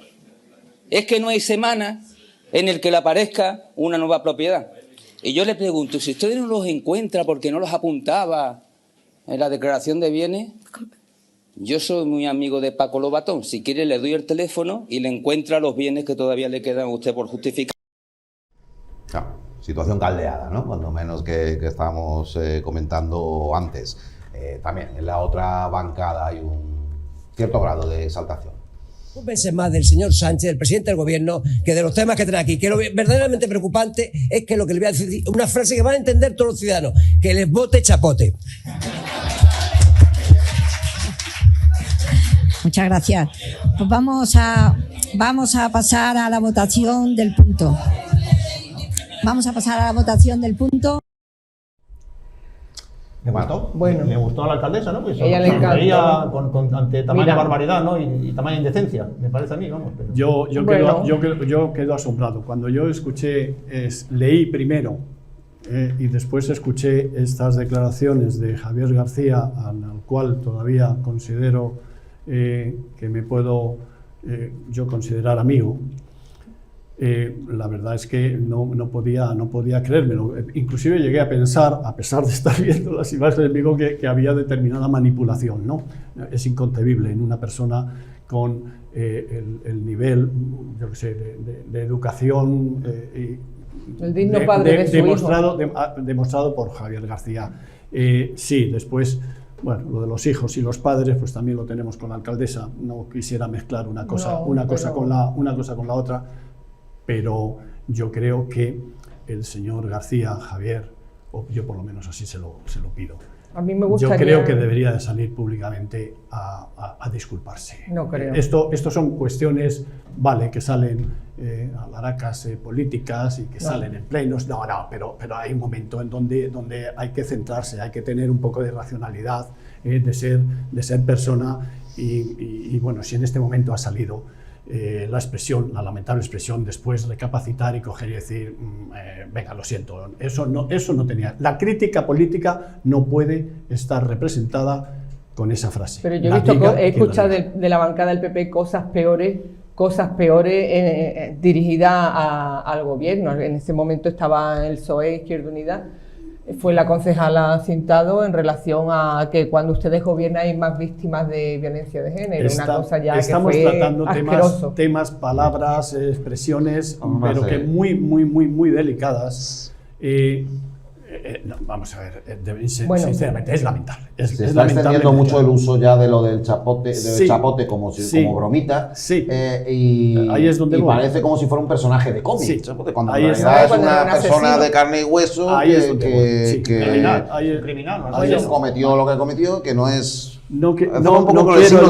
Es que no hay semana en el que le aparezca una nueva propiedad. Y yo le pregunto, si usted no los encuentra porque no los apuntaba en la declaración de bienes, Yo soy muy amigo de Paco Lobatón. Si quiere le doy el teléfono y le encuentra los bienes que todavía le quedan a usted por justificar. Claro, situación caldeada, ¿no? Cuando menos que estábamos comentando antes. También en la otra bancada hay un cierto grado de exaltación. Ocúpense más del señor Sánchez, el presidente del gobierno, que de los temas que trae aquí. Que lo verdaderamente preocupante es que lo que le voy a decir, una frase que van a entender todos los ciudadanos, que les bote chapote. Muchas gracias. Pues vamos a pasar a la votación del punto. Vamos a pasar a la votación del punto. ¿Le gustó? Bueno. Le gustó a la alcaldesa, ¿no? Pues Ella le encantó. ante tamaña Mira. barbaridad, ¿no? Y tamaña indecencia, me parece a mí, vamos. Pero... Yo quedo asombrado. Cuando yo leí primero y después escuché estas declaraciones de Javier García, al cual todavía considero que me puedo yo considerar amigo, la verdad es que no podía creérmelo. Inclusive llegué a pensar, a pesar de estar viendo las imágenes, digo que había determinada manipulación, ¿no? Es inconcebible en una persona con el nivel, yo qué sé, de educación el digno padre de su demostrado por Javier García. Sí, después, bueno, lo de los hijos y los padres, pues también lo tenemos con la alcaldesa. No quisiera mezclar una cosa con la otra, pero yo creo que el señor García, Javier, o yo por lo menos así se lo pido. A mí me gustaría... Yo creo que debería de salir públicamente a disculparse. No creo. Esto son cuestiones, vale, que salen a laracas políticas y que salen en plenos. No, pero hay un momento en donde hay que centrarse, hay que tener un poco de racionalidad, de ser persona y bueno, si en este momento ha salido la lamentable expresión, después recapacitar y coger y decir, venga, lo siento, eso no tenía. La crítica política no puede estar representada con esa frase. Pero yo he escuchado de la bancada del PP cosas peores dirigidas al gobierno. En ese momento estaba el PSOE, Izquierda Unida, fue la concejala Cintado en relación a que cuando ustedes gobiernan hay más víctimas de violencia de género. Una cosa ya estamos que fue tratando asqueroso. temas, palabras, expresiones, pero que muy delicadas. No, vamos a ver, sinceramente, es lamentable. Se está extendiendo mucho el uso ya de lo del chapote, chapote como bromita. Sí. Ahí es donde parece como si fuera un personaje de cómic. Sí. Chapote, cuando en realidad es una persona de carne y hueso que cometió lo que cometió, que no es... No quiero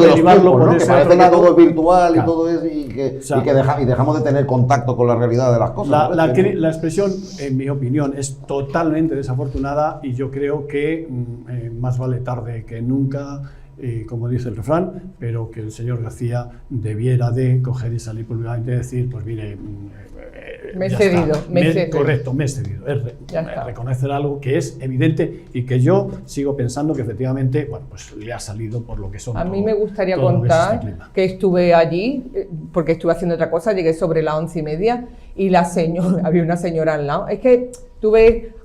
derivarlo por que parece que todo es virtual y todo es y dejamos de tener contacto con la realidad de las cosas. La expresión, en mi opinión, es totalmente desafortunada y yo creo que más vale tarde que nunca, como dice el refrán, pero que el señor García debiera de coger y salir públicamente y decir, pues mire, me he cedido. Correcto, me he cedido. Reconocer algo que es evidente y que yo sigo pensando que efectivamente, bueno, pues le ha salido por lo que son. A mí me gustaría contar que estuve allí, porque estuve haciendo otra cosa, llegué sobre las 11:30 y había una señora al lado. Es que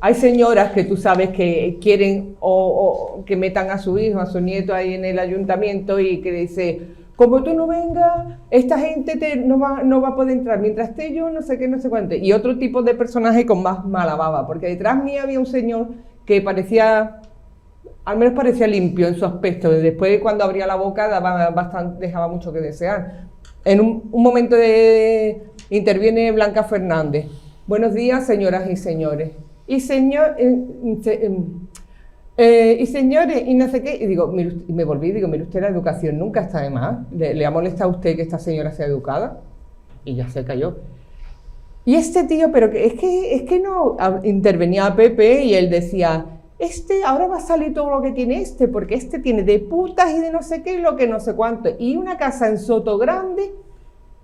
hay señoras que tú sabes que quieren o que metan a su hijo, a su nieto ahí en el ayuntamiento y que dice... Como tú no vengas, esta gente no va a poder entrar. Mientras esté yo, no sé qué, no sé cuánto. Y otro tipo de personaje con más mala baba, porque detrás mí había un señor que al menos parecía limpio en su aspecto. Después, cuando abría la boca, dejaba mucho que desear. En un momento interviene Blanca Fernández. Buenos días, señoras y señores. Y señores, y no sé qué, y me volví y digo, mire usted, la educación nunca está de más. ¿Le ha molestado a usted que esta señora sea educada? Y ya se cayó. Y este tío, pero es que no, intervenía Pepe y él decía, ahora va a salir todo lo que tiene porque tiene de putas y de no sé qué, lo que no sé cuánto, y una casa en Soto Grande.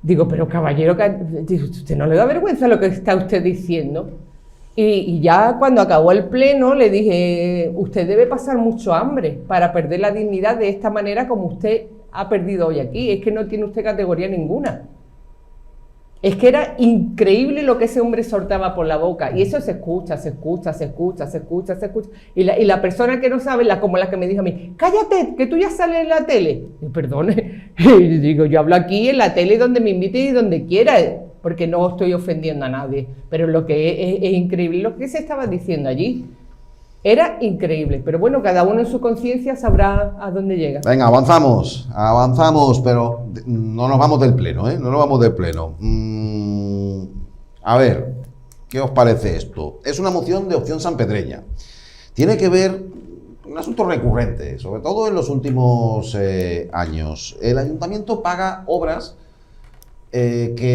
Digo, pero caballero, ¿usted no le da vergüenza lo que está usted diciendo? Y ya cuando acabó el pleno le dije, usted debe pasar mucho hambre para perder la dignidad de esta manera como usted ha perdido hoy aquí. Es que no tiene usted categoría ninguna. Es que era increíble lo que ese hombre soltaba por la boca. Y eso se escucha, se escucha, se escucha, se escucha, se escucha. Y la persona que no sabe, como la que me dijo a mí, cállate, que tú ya sales en la tele. Y perdone, y digo, yo hablo aquí en la tele donde me inviten y donde quiera, porque no estoy ofendiendo a nadie. Pero lo que es increíble, lo que se estaba diciendo allí, era increíble. Pero bueno, cada uno en su conciencia sabrá a dónde llega. Venga, avanzamos, pero no nos vamos del pleno, ¿eh? No nos vamos del pleno. A ver, ¿qué os parece esto? Es una moción de Opción Sanpedreña. Tiene que ver con un asunto recurrente, sobre todo en los últimos años. El ayuntamiento paga obras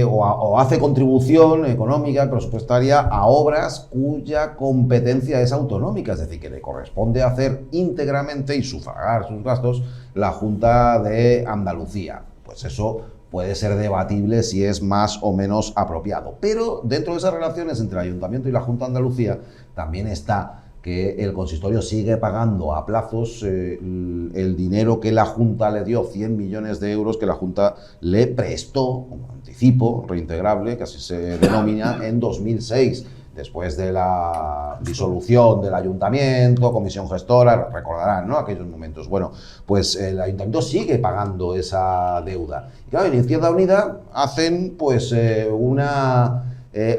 o hace contribución económica, presupuestaria, a obras cuya competencia es autonómica, es decir, que le corresponde hacer íntegramente y sufragar sus gastos la Junta de Andalucía. Pues eso puede ser debatible si es más o menos apropiado. Pero dentro de esas relaciones entre el Ayuntamiento y la Junta de Andalucía también está que el consistorio sigue pagando a plazos el dinero que la Junta le dio, 100 millones de euros que la Junta le prestó como anticipo reintegrable, que así se denomina, en 2006, después de la disolución del ayuntamiento, comisión gestora, recordarán, ¿no?, aquellos momentos. Bueno, pues el ayuntamiento sigue pagando esa deuda. Y claro, en Izquierda Unida hacen pues una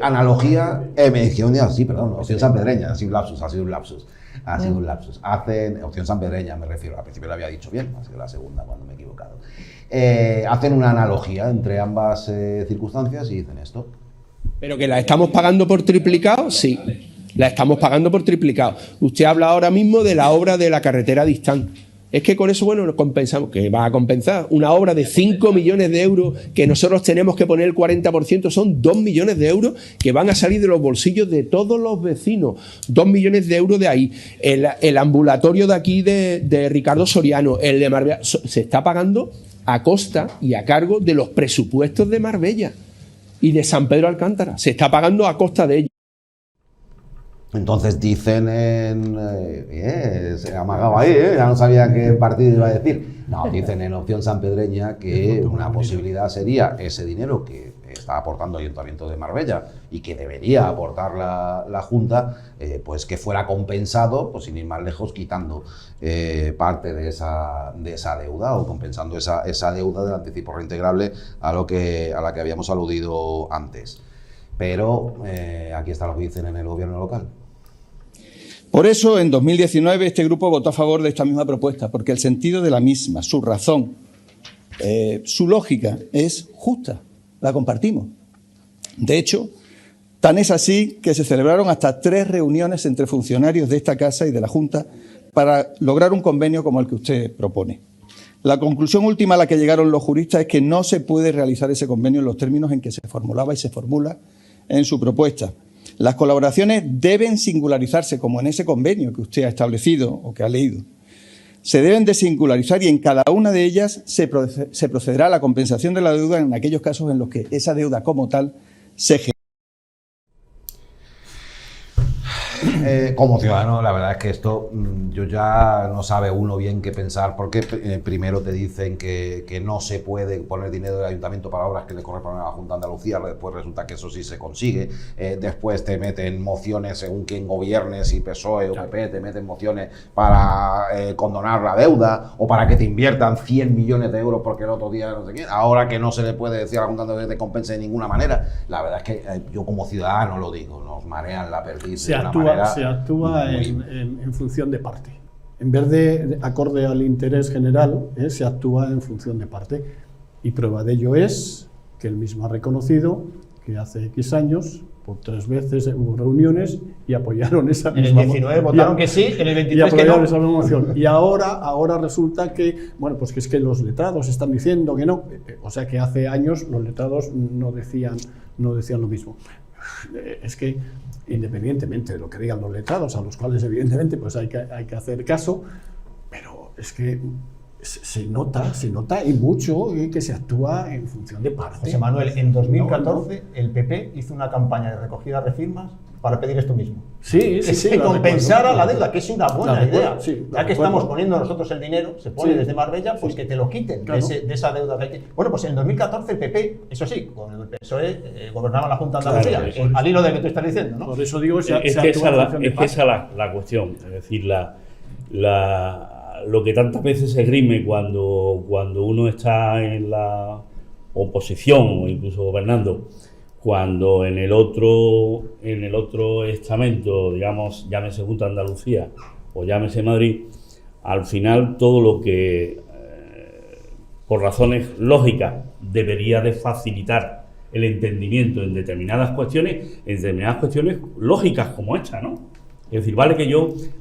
analogía, Opción Sanpedreña, ha sido un lapsus. Hacen, Opción Sanpedreña me refiero, al principio lo había dicho bien, ha sido la segunda cuando me he equivocado. Hacen una analogía entre ambas circunstancias y dicen esto. ¿Pero que la estamos pagando por triplicado? Sí, la estamos pagando por triplicado. Usted habla ahora mismo de la obra de la carretera Distán. Es que con eso, bueno, nos compensamos. ¿Qué va a compensar? Una obra de 5 millones de euros que nosotros tenemos que poner el 40%, son 2 millones de euros que van a salir de los bolsillos de todos los vecinos. 2 millones de euros de ahí. El ambulatorio de aquí de Ricardo Soriano, el de Marbella, se está pagando a costa y a cargo de los presupuestos de Marbella y de San Pedro Alcántara. Se está pagando a costa de ellos. Entonces dicen se ha amagado ahí, ya no sabía qué partido iba a decir. No, dicen en Opción Sanpedreña que una posibilidad sería ese dinero que está aportando el Ayuntamiento de Marbella y que debería aportar la Junta, pues que fuera compensado, pues sin ir más lejos, quitando parte de esa deuda o compensando esa deuda del anticipo reintegrable a la que habíamos aludido antes. Pero aquí está lo que dicen en el gobierno local. Por eso, en 2019, este grupo votó a favor de esta misma propuesta, porque el sentido de la misma, su razón, su lógica es justa, la compartimos. De hecho, tan es así que se celebraron hasta 3 reuniones entre funcionarios de esta casa y de la Junta para lograr un convenio como el que usted propone. La conclusión última a la que llegaron los juristas es que no se puede realizar ese convenio en los términos en que se formulaba y se formula en su propuesta. Las colaboraciones deben singularizarse, como en ese convenio que usted ha establecido o que ha leído. Se deben de singularizar y en cada una de ellas se procederá a la compensación de la deuda en aquellos casos en los que esa deuda como tal se genera. Como ciudadano, la verdad es que esto yo ya no sabe uno bien qué pensar, porque primero te dicen que no se puede poner dinero del ayuntamiento para obras que le corresponden a la Junta de Andalucía, después resulta que eso sí se consigue, después te meten mociones según quien gobierne, si PSOE o PP, te meten mociones para condonar la deuda o para que te inviertan 100 millones de euros porque el otro día no sé qué, ahora que no se le puede decir a la Junta de Andalucía que te compense de ninguna manera. La verdad es que yo como ciudadano lo digo, nos marean la perdiz de una manera. Se actúa en función de parte. En vez de acorde al interés general, se actúa en función de parte. Y prueba de ello es que él mismo ha reconocido que hace X años, por 3 veces hubo reuniones y apoyaron esa misma moción. En el 19 votaron que sí, en el 23 que no. Esa misma moción. Y ahora resulta que, bueno, pues que es que los letrados están diciendo que no. O sea que hace años los letrados no decían lo mismo. Es que independientemente de lo que digan los letrados, a los cuales evidentemente pues hay que hacer caso, pero es que se nota y mucho que se actúa en función de parte. José Manuel, en 2014 el PP hizo una campaña de recogida de firmas para pedir esto mismo. Sí, que compensara la deuda, que es una buena idea. Sí, ya que estamos poniendo nosotros el dinero, se pone desde Marbella, pues que te lo quiten de esa deuda que hay que... Bueno, pues en 2014 el PP, eso sí, con el PSOE gobernaba la Junta de Andalucía, al hilo de que tú estás diciendo, ¿no? Por eso digo es que esa es la cuestión, es decir, lo que tantas veces se esgrime cuando uno está en la oposición o incluso gobernando, cuando en el otro estamento, digamos, llámese Junta de Andalucía o llámese Madrid, al final todo lo que por razones lógicas debería de facilitar el entendimiento en determinadas cuestiones lógicas como esta, ¿no? Es decir, vale que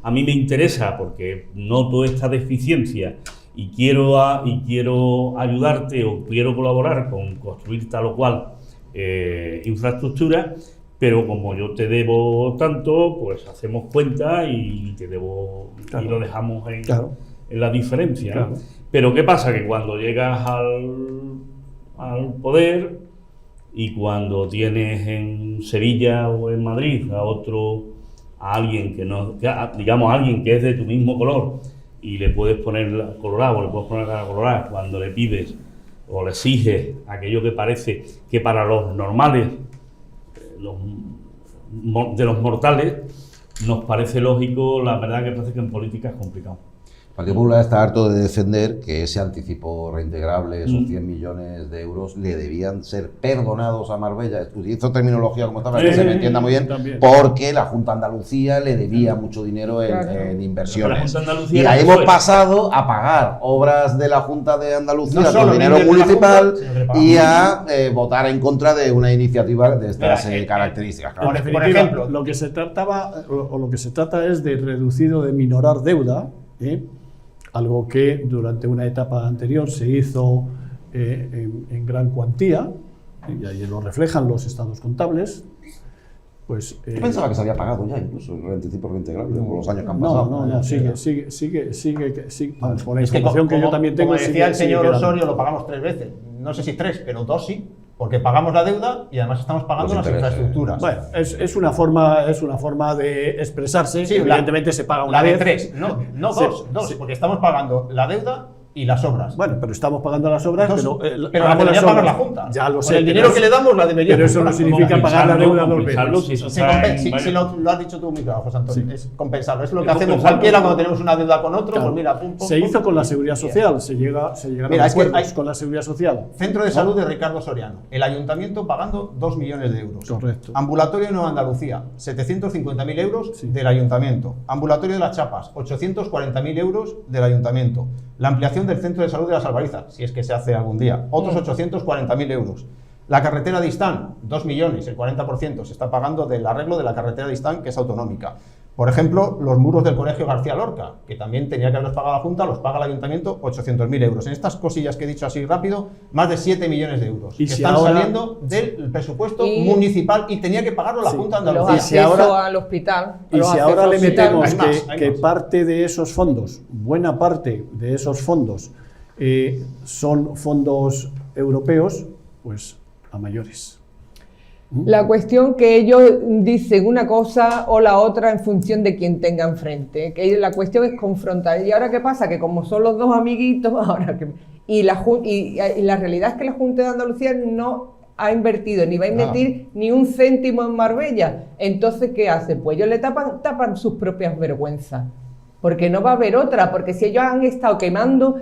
a mí me interesa porque noto esta deficiencia y quiero ayudarte o quiero colaborar con construir tal o cual infraestructura, pero como yo te debo tanto, pues hacemos cuenta y te debo y lo dejamos en la diferencia, ¿no? Pero ¿qué pasa? Que cuando llegas al poder y cuando tienes en Sevilla o en Madrid a alguien alguien que es de tu mismo color y le puedes poner colorado o le puedes poner cara colorada cuando le pides o le exiges aquello que parece que para los normales, de los mortales, nos parece lógico, la verdad que parece que en política es complicado. El Partido Popular está harto de defender que ese anticipo reintegrable, esos 100 millones de euros, le debían ser perdonados a Marbella. Utilizo terminología como estaba, que se me entienda muy bien, porque la Junta de Andalucía le debía mucho dinero en inversiones. Y ahí hemos pasado a pagar obras de la Junta de Andalucía con dinero municipal y a votar en contra de una iniciativa de estas características. Por ejemplo, lo que se trata es de reducir o de minorar deuda, algo que durante una etapa anterior se hizo en gran cuantía, y ahí lo reflejan los estados contables. Pues, yo pensaba que se había pagado ya incluso el anticipo reintegrable por los años que han pasado. No, sigue. Por la información que yo también tengo. Como decía el señor Osorio, lo pagamos 3 veces. No sé si 3, pero 2 sí. Porque pagamos la deuda y además estamos pagando las infraestructuras. Bueno, es una forma de expresarse. Sí, evidentemente se paga una vez. La de 3, no 2, porque estamos pagando la deuda y las obras. Bueno, pero estamos pagando las obras, pero la debería pagar la Junta. Ya lo sé. Con el dinero que le damos la debería pagar. Pero eso no significa pagar la deuda 2 veces. Si lo has dicho tú, José Antonio, es compensarlo. Es lo que hacemos cualquiera cuando tenemos una deuda con otro, pues mira, se hizo con la Seguridad Social, se llega a acuerdos con la Seguridad Social. Centro de Salud de Ricardo Soriano, el Ayuntamiento pagando 2 millones de euros. Correcto. Ambulatorio de Nueva Andalucía, 750.000 euros del Ayuntamiento. Ambulatorio de Las Chapas, 840.000 euros del Ayuntamiento. La ampliación del Centro de Salud de las Albariza, si es que se hace algún día, otros 840.000 euros. La carretera de Istán, 2 millones, el 40% se está pagando del arreglo de la carretera de Istán, que es autonómica. Por ejemplo, los muros del Colegio García Lorca, que también tenía que haberlos pagado la Junta, los paga el Ayuntamiento, 800.000 euros. En estas cosillas que he dicho así rápido, más de 7 millones de euros que están saliendo del presupuesto municipal y tenía que pagarlo la Junta de Andalucía. Y si ahora al hospital, y si ahora le metemos que parte de esos fondos, buena parte de esos fondos son fondos europeos, pues a mayores. La cuestión que ellos dicen una cosa o la otra en función de quien tenga enfrente, que la cuestión es confrontar. ¿Y ahora qué pasa? Que como son los dos amiguitos, y la realidad es que la Junta de Andalucía no ha invertido, ni va a invertir ni un céntimo en Marbella. Entonces, ¿qué hace? Pues ellos le tapan sus propias vergüenzas, porque no va a haber otra, porque si ellos han estado quemando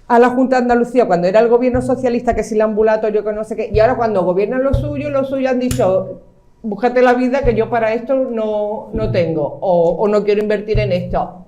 a la Junta de Andalucía cuando era el gobierno socialista, que si el ambulatorio, que no sé qué, y ahora cuando gobiernan los suyos han dicho, búscate la vida que yo para esto no tengo, o no quiero invertir en esto.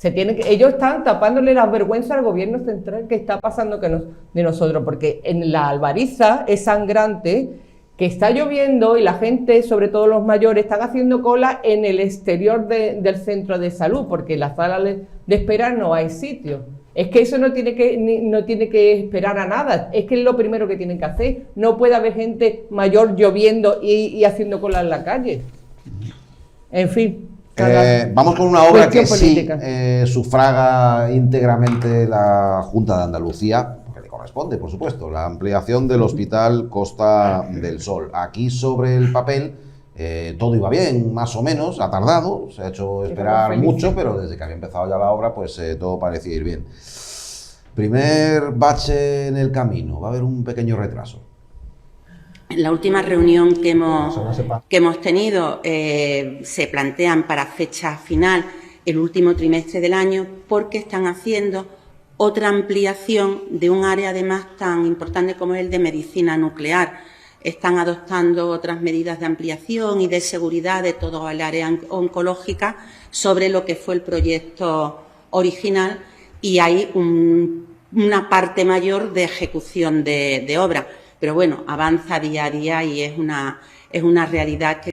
Ellos están tapándole las vergüenzas al gobierno central que está pasando de nosotros, porque en la Albariza es sangrante, que está lloviendo y la gente, sobre todo los mayores, están haciendo cola en el exterior del centro de salud, porque en la sala de espera no hay sitio. Es que eso no tiene que esperar a nada, es que es lo primero que tienen que hacer. No puede haber gente mayor lloviendo y haciendo cola en la calle. En fin. Vamos con una obra que política. sí sufraga íntegramente la Junta de Andalucía, que le corresponde, por supuesto, la ampliación del Hospital Costa del Sol. Aquí sobre el papel todo iba bien, más o menos, ha tardado, se ha hecho esperar mucho, pero desde que había empezado ya la obra, pues todo parecía ir bien. Primer bache en el camino, va a haber un pequeño retraso. En la última reunión que hemos tenido se plantean para fecha final el último trimestre del año porque están haciendo otra ampliación de un área además tan importante como es el de medicina nuclear. Están adoptando otras medidas de ampliación y de seguridad de todo el área oncológica sobre lo que fue el proyecto original y hay una parte mayor de ejecución de obra. Pero bueno, avanza día a día y es una realidad que...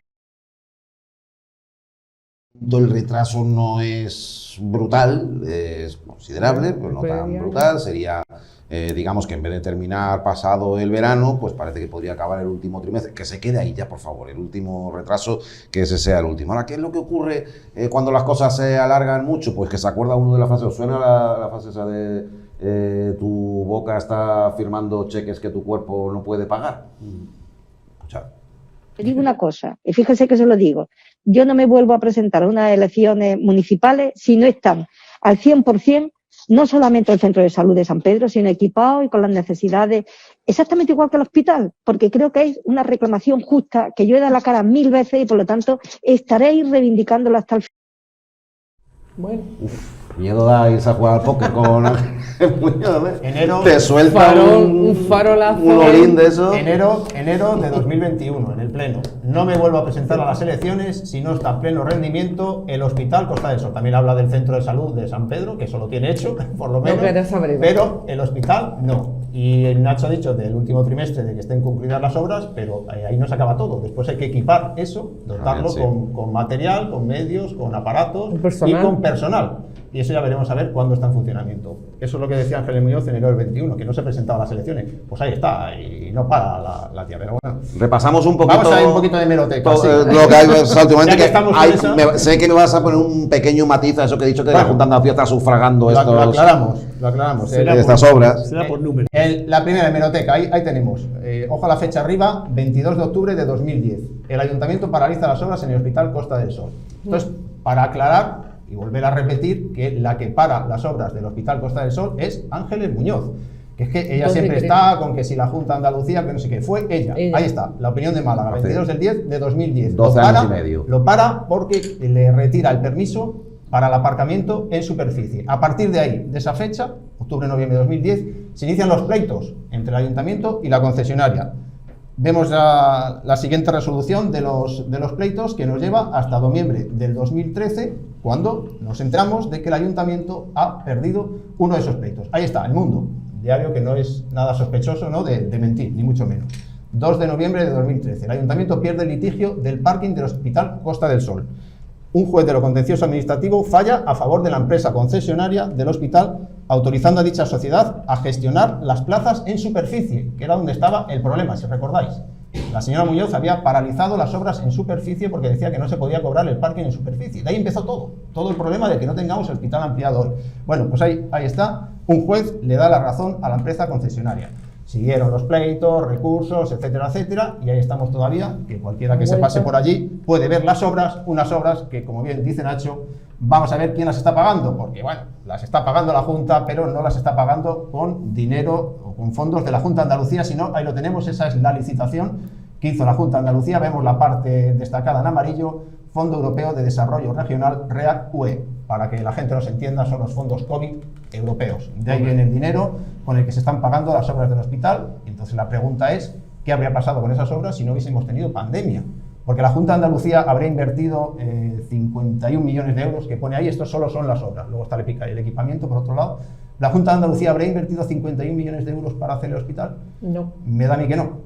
El retraso no es brutal, es considerable, pero no tan brutal. Sería, digamos que en vez de terminar pasado el verano, pues parece que podría acabar el último trimestre. Que se quede ahí ya, por favor, el último retraso, que ese sea el último. Ahora, ¿qué es lo que ocurre cuando las cosas se alargan mucho? Pues que se acuerda uno de la frase, ¿os suena la frase esa de... tu boca está firmando cheques que tu cuerpo no puede pagar? Escuchad. Te digo una cosa, y fíjese que se lo digo, yo no me vuelvo a presentar a unas elecciones municipales si no están al 100%, no solamente el centro de salud de San Pedro, sino equipado y con las necesidades exactamente igual que el hospital, porque creo que es una reclamación justa, que yo he dado la cara 1000 veces y por lo tanto estaréis reivindicándola hasta el final. Bueno. Miedo da irse a jugar al póker con Ángel Muñoz, ¿eh? Enero, te suelta un farolazo. Un olín de eso. Enero de 2021, en el Pleno. No me vuelvo a presentar a las elecciones si no está a pleno rendimiento el Hospital Costa del Sol. También habla del Centro de Salud de San Pedro, que eso lo tiene hecho, por lo menos. Pero el hospital no. Y Nacho ha dicho del último trimestre de que estén concluidas las obras, pero ahí no se acaba todo. Después hay que equipar eso, dotarlo con material, con medios, con aparatos y con personal. Y eso ya veremos a ver cuándo está en funcionamiento. Eso es lo que decía Ángel Muñoz en enero del 21, que no se presentaba a las elecciones. Pues ahí está, y no para la tía. Pero bueno. Repasamos un poquito. Vamos a ir un poquito de hemeroteca. Lo que hay últimamente. Sé que me vas a poner un pequeño matiz a eso que he dicho, que la Junta de Andalucía está sufragando lo aclaramos. Estas obras. Será por número. La primera hemeroteca, ahí tenemos. Ojo a la fecha arriba, 22 de octubre de 2010. El Ayuntamiento paraliza las obras en el Hospital Costa del Sol. Entonces, para aclarar y volver a repetir que la que para las obras del Hospital Costa del Sol es Ángeles Muñoz, que es que ella siempre está con que si la Junta de Andalucía, que no sé qué, fue ella. Ahí está, la opinión de Málaga, 22 del 10 de 2010. 12 años y medio. Lo para porque le retira el permiso para el aparcamiento en superficie. A partir de ahí, de esa fecha, octubre-noviembre de 2010, se inician los pleitos entre el Ayuntamiento y la concesionaria. Vemos la siguiente resolución de los pleitos que nos lleva hasta noviembre del 2013, cuando nos enteramos de que el Ayuntamiento ha perdido uno de esos pleitos. Ahí está, El Mundo, diario que no es nada sospechoso, ¿no?, de mentir, ni mucho menos. 2 de noviembre de 2013, el Ayuntamiento pierde el litigio del parking del Hospital Costa del Sol. Un juez de lo contencioso administrativo falla a favor de la empresa concesionaria del hospital, autorizando a dicha sociedad a gestionar las plazas en superficie, que era donde estaba el problema, si recordáis. La señora Muñoz había paralizado las obras en superficie porque decía que no se podía cobrar el parking en superficie. De ahí empezó todo el problema de que no tengamos el hospital ampliado hoy. Bueno, pues ahí está, un juez le da la razón a la empresa concesionaria. Siguieron los pleitos, recursos, etcétera, etcétera, y ahí estamos todavía, que cualquiera que se pase por allí puede ver las obras, unas obras que, como bien dice Nacho, vamos a ver quién las está pagando, porque bueno, las está pagando la Junta, pero no las está pagando con dinero o con fondos de la Junta de Andalucía, sino ahí lo tenemos, esa es la licitación que hizo la Junta de Andalucía, vemos la parte destacada en amarillo, Fondo Europeo de Desarrollo Regional, REAC-UE, para que la gente nos entienda, son los fondos COVID europeos. De ahí viene el dinero con el que se están pagando las obras del hospital. Entonces la pregunta es, ¿qué habría pasado con esas obras si no hubiésemos tenido pandemia? Porque la Junta de Andalucía habría invertido 51 millones de euros, que pone ahí, estos solo son las obras, luego está el equipamiento por otro lado. ¿La Junta de Andalucía habría invertido 51 millones de euros para hacer el hospital? No. Me da a mí que no.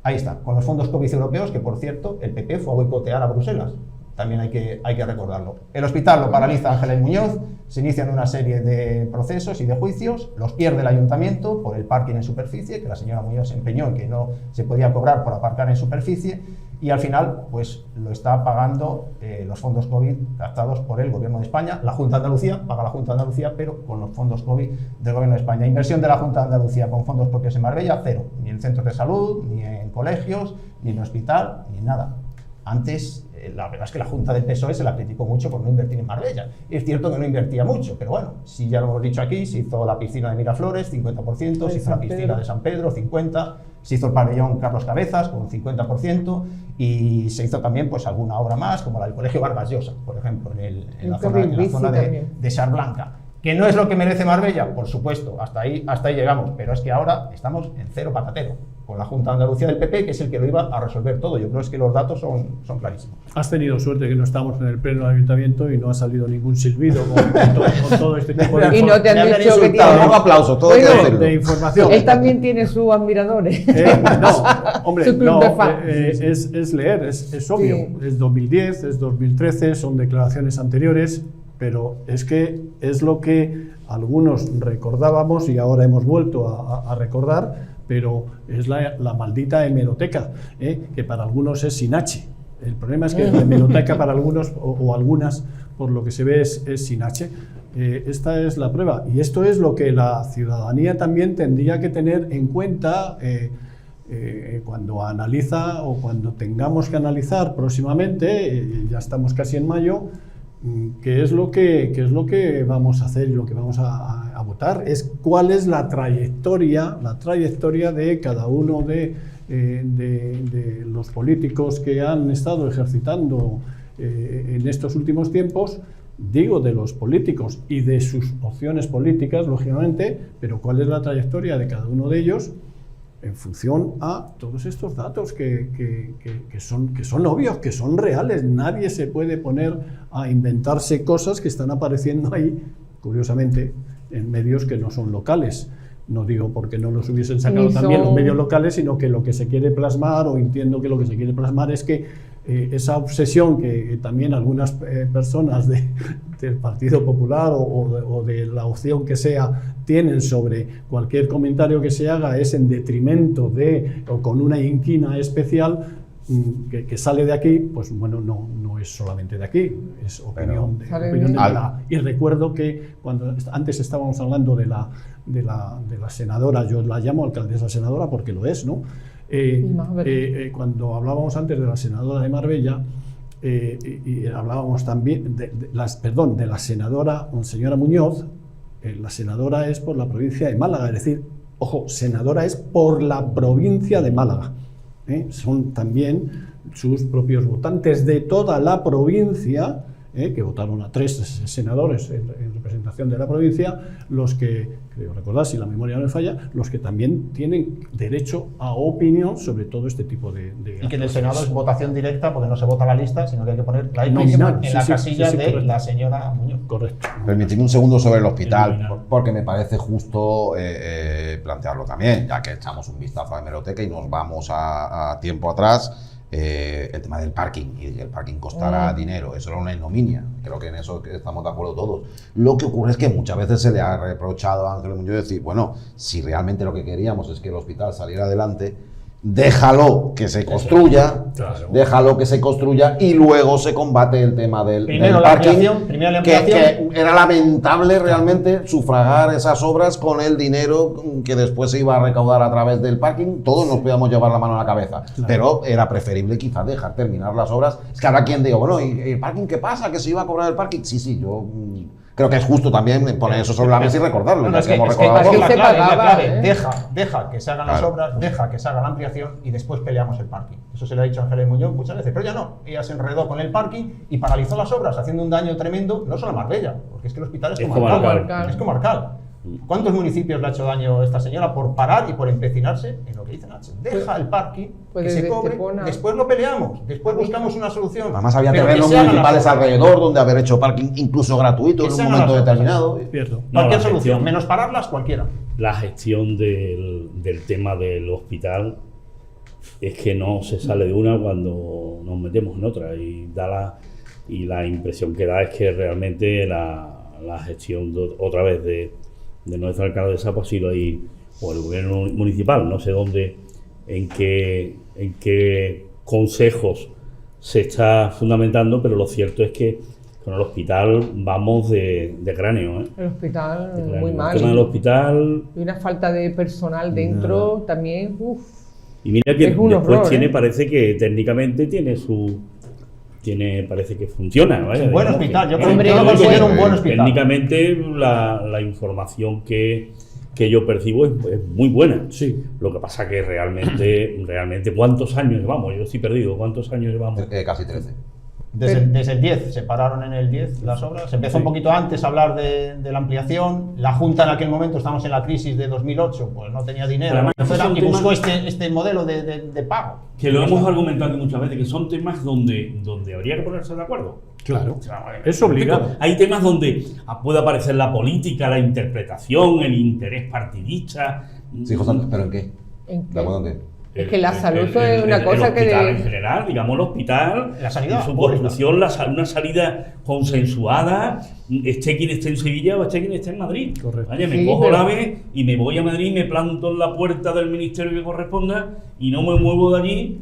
Ahí está, con los fondos COVID europeos, que por cierto, el PP fue a boicotear a Bruselas. También hay que recordarlo. El hospital lo paraliza Ángeles Muñoz, se inician una serie de procesos y de juicios, los pierde el Ayuntamiento por el parking en superficie, que la señora Muñoz se empeñó en que no se podía cobrar por aparcar en superficie, Y al final, pues lo está pagando los fondos COVID captados por el Gobierno de España. La Junta de Andalucía, paga la Junta de Andalucía, pero con los fondos COVID del Gobierno de España. Inversión de la Junta de Andalucía con fondos propios en Marbella, cero. Ni en centros de salud, ni en colegios, ni en hospital, ni nada. Antes, la verdad es que la Junta del PSOE se la criticó mucho por no invertir en Marbella. Es cierto que no invertía mucho, pero bueno, sí, ya lo hemos dicho aquí, se hizo la piscina de Miraflores, 50%, se hizo la piscina de San Pedro, 50%, se hizo el pabellón Carlos Cabezas con 50%, y se hizo también pues alguna obra más, como la del Colegio Vargas Llosa, por ejemplo, en la zona de Sarblanca. ¿Que no es lo que merece Marbella? Por supuesto, hasta ahí llegamos, pero es que ahora estamos en cero patatero, con la Junta de Andalucía del PP, que es el que lo iba a resolver todo. Yo creo que los datos son clarísimos. Has tenido suerte que no estamos en el pleno del ayuntamiento y no ha salido ningún silbido con todo este tipo de y no te han dicho que tiene un aplauso, todo de información. Él también tiene sus admiradores. No, hombre, su club de fans. Es leer, es obvio. Sí. Es 2010, es 2013, son declaraciones anteriores, pero es que es lo que algunos recordábamos y ahora hemos vuelto a recordar, pero es la maldita hemeroteca, que para algunos es sin H. El problema es que la hemeroteca para algunos o algunas, por lo que se ve, es sin H. Esta es la prueba, y esto es lo que la ciudadanía también tendría que tener en cuenta cuando analiza o cuando tengamos que analizar próximamente, ya estamos casi en mayo, qué es lo que vamos a hacer y lo que vamos a votar. Es cuál es la trayectoria de cada uno de los políticos que han estado ejercitando en estos últimos tiempos. Digo de los políticos y de sus opciones políticas, lógicamente, pero cuál es la trayectoria de cada uno de ellos en función a todos estos datos que son obvios, que son reales. Nadie se puede poner a inventarse cosas que están apareciendo ahí, curiosamente, en medios que no son locales. No digo porque no los hubiesen sacado también los medios locales, sino que lo que se quiere plasmar, o entiendo que lo que se quiere plasmar es que esa obsesión que también algunas personas del Partido Popular o de la opción que sea tienen sobre cualquier comentario que se haga es en detrimento de o con una inquina especial que sale de aquí. Pues bueno, no es solamente de aquí, es opinión de la. Y recuerdo que cuando antes estábamos hablando de la senadora, yo la llamo alcaldesa senadora porque lo es, ¿no? Cuando hablábamos antes de la senadora de Marbella, y hablábamos también de la senadora, señora Muñoz, la senadora es por la provincia de Málaga, es decir, ojo, senadora es por la provincia de Málaga. Son también sus propios votantes de toda la provincia, que votaron a 3 senadores en representación de la provincia, los que, creo recordar, si la memoria no me falla, los que también tienen derecho a opinión sobre todo este tipo de y que en el Senado es votación directa, porque no se vota la lista, sino que hay que poner la nominal en la casilla de la señora Muñoz. Correcto. Permitidme un segundo sobre el hospital, porque me parece justo plantearlo también, ya que echamos un vistazo a la hemeroteca y nos vamos a tiempo atrás. El tema del parking, y que el parking costará dinero, eso era una ignominia, creo que en eso estamos de acuerdo todos. Lo que ocurre es que muchas veces se le ha reprochado a Ángel Muñoz decir, bueno, si realmente lo que queríamos es que el hospital saliera adelante, déjalo que se construya, déjalo que se construya y luego se combate el tema del parking, que era lamentable realmente sufragar esas obras con el dinero que después se iba a recaudar a través del parking. Todos nos podíamos llevar la mano a la cabeza, pero era preferible quizás dejar terminar las obras. Es que habrá quien diga, bueno, ¿y el parking qué pasa? ¿Que se iba a cobrar el parking? Sí, yo creo que es justo también poner eso sobre la mesa y recordarlo. Es que la clave, deja que se hagan las obras, deja que se haga la ampliación y después peleamos el parking. Eso se le ha dicho a Ángeles Muñoz muchas veces, pero ya no. Ella se enredó con el parking y paralizó las obras, haciendo un daño tremendo, no solo a Marbella, porque es que el hospital es comarcal. Es comarcal. ¿Cuántos municipios le ha hecho daño esta señora por parar y por empecinarse en lo que dice Nacho? Deja el parking, que se cobre, después lo peleamos, después buscamos una solución. Además había terrenos municipales alrededor donde haber hecho parking incluso gratuito en un momento determinado. Cualquier solución, menos pararlas, cualquiera. La gestión del tema del hospital es que no se sale de una cuando nos metemos en otra, y la impresión que da es que realmente la gestión otra vez de nuestra alcaldesa pues ha sido ahí, o el gobierno municipal, no sé dónde, en qué consejos se está fundamentando, pero lo cierto es que con el hospital vamos de cráneo. El hospital, De cráneo. muy mal. El tema del hospital. Y una falta de personal dentro también, Y mira que es un después horror, tiene, parece que técnicamente parece que funciona. Vaya, Un buen digamos hospital, que- yo lo considero un buen hospital. Técnicamente la información que yo percibo es muy buena. Sí. Lo que pasa que realmente ¿cuántos años llevamos? Yo estoy perdido. ¿Cuántos años llevamos? Casi 13. Desde el 10, se pararon en el 10 las obras. Se empezó un poquito antes a hablar de la ampliación. La Junta en aquel momento, estamos en la crisis de 2008, pues no tenía dinero. Además, son Y buscó temas este modelo de pago. que lo hemos argumentado muchas veces, que son temas donde habría que ponerse de acuerdo. Claro, O sea, es obligado. Hay temas donde puede aparecer la política, la interpretación, el interés partidista. Sí, José, ¿pero en qué? ¿En qué? ¿De acuerdo en qué? Es que la salud es una cosa que... El hospital en general, digamos el hospital, la sanidad, su construcción, una salida consensuada, esté quien esté en Sevilla o esté quien esté en Madrid. Vaya, me Sí, cojo pero- el AVE y me voy a Madrid, me planto en la puerta del ministerio que corresponda y no me muevo de allí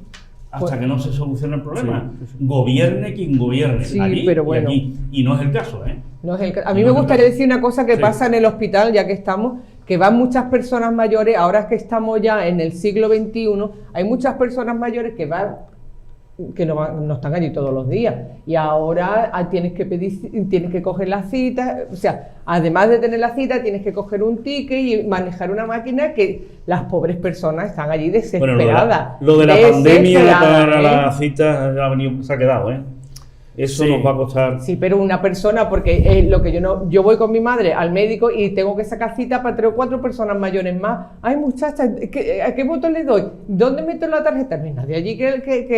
hasta Pues- que no se solucione el problema. Gobierne quien gobierne, Sí, allí pero y bueno. aquí. Y no es el caso, ¿eh? No es a mí me gustaría decir una cosa que pasa en el hospital, ya que estamos, que van muchas personas mayores, ahora que estamos ya en el siglo XXI, hay muchas personas mayores que no están allí todos los días. Y ahora tienes que coger la cita, o sea, además de tener la cita, tienes que coger un ticket y manejar una máquina que las pobres personas están allí desesperadas. Lo de la pandemia Desesperadas, para ¿eh? la cita se ha quedado, ¿eh? Eso Sí. nos va a costar. Sí, pero una persona, porque lo que yo voy con mi madre al médico y tengo que sacar cita para 3 o 4 personas mayores más. Ay, muchacha, ¿a qué botón le doy? ¿Dónde meto la tarjeta? No hay nadie allí que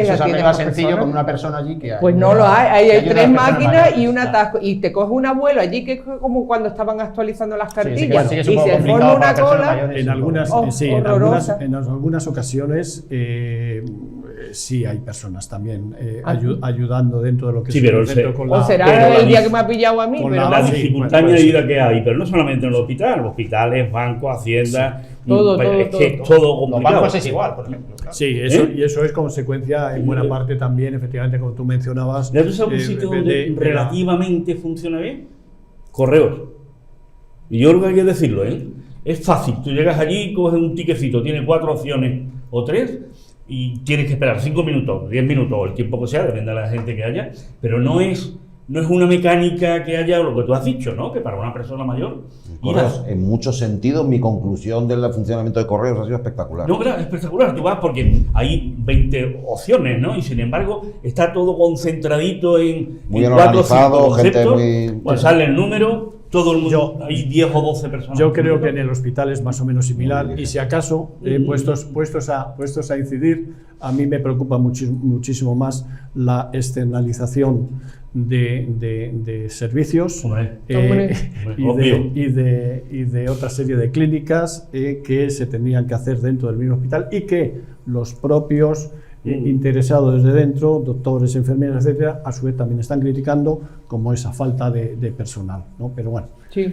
Eso la es tiene más esa sencillo persona. con una persona allí que hay. Pues no lo hay, ahí hay que 3 ayuda a las personas máquinas y mayores. un atasco. Y te coge un abuelo allí que es como cuando estaban actualizando las cartillas. sí, es y un poco se complicado forma para una personas cola. mayores. En algunas, horrorosa. en algunas ocasiones sí hay personas también ayudando dentro de lo que Sí, es pero el centro con O la... será el día que me ha pillado a mí, con pero La sí, dificultad pues, añadida que hay, pero no solamente en el hospital, hospitales, bancos, hacienda, Todo, es todo, que todo. todo Los complicado. bancos es igual, por ejemplo. claro. Sí, y eso es consecuencia en buena parte también, efectivamente, como tú mencionabas. ¿Ya tú sabes un sitio donde relativamente funciona bien? Correos. Y yo creo que hay que decirlo, ¿eh? Es fácil, tú llegas allí, coges un tiquecito, tiene 4 opciones o 3 y tienes que esperar 5 minutos, 10 minutos o el tiempo que sea, depende de la gente que haya, pero no es una mecánica que haya lo que tú has dicho, ¿no? Que para una persona mayor... Correos, en muchos sentidos, mi conclusión del funcionamiento de Correos ha sido espectacular. No, pero es espectacular, tú vas porque hay 20 opciones, ¿no? Y sin embargo está todo concentradito en Muy bien 4 o 5 organizado, gente conceptos, muy... pues sale el número, todo el mundo, hay 10 o 12 personas. Yo creo que en el hospital es más o menos similar y si acaso, puestos a incidir, a mí me preocupa muchísimo más la externalización de servicios y de otra serie de clínicas que se tendrían que hacer dentro del mismo hospital y que los propios interesados desde dentro, doctores, enfermeras, etcétera, a su vez también están criticando como esa falta de personal, ¿no? Pero bueno. Sí.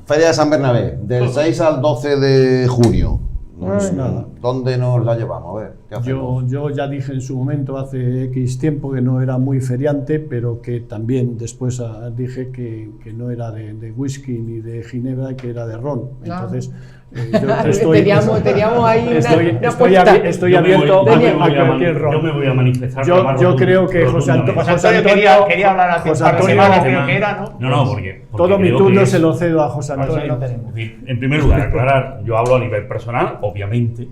Feria de San Bernabé, del 6 al 12 de junio. Pues nada. ¿Dónde nos la llevamos? A ver, ¿qué hacemos? Yo ya dije en su momento, hace X tiempo, que no era muy feriante, pero que también después dije que no era de whisky ni de ginebra, que era de ron. Entonces, teníamos ahí estoy abierto a cualquier ron. Yo me voy a manifestar. Yo creo que José Antonio quería hablar hace un par de semanas, creo que era, ¿no? No, porque todo mi creo turno que se lo cedo a José Antonio. En primer lugar, aclarar, yo hablo a nivel personal, obviamente,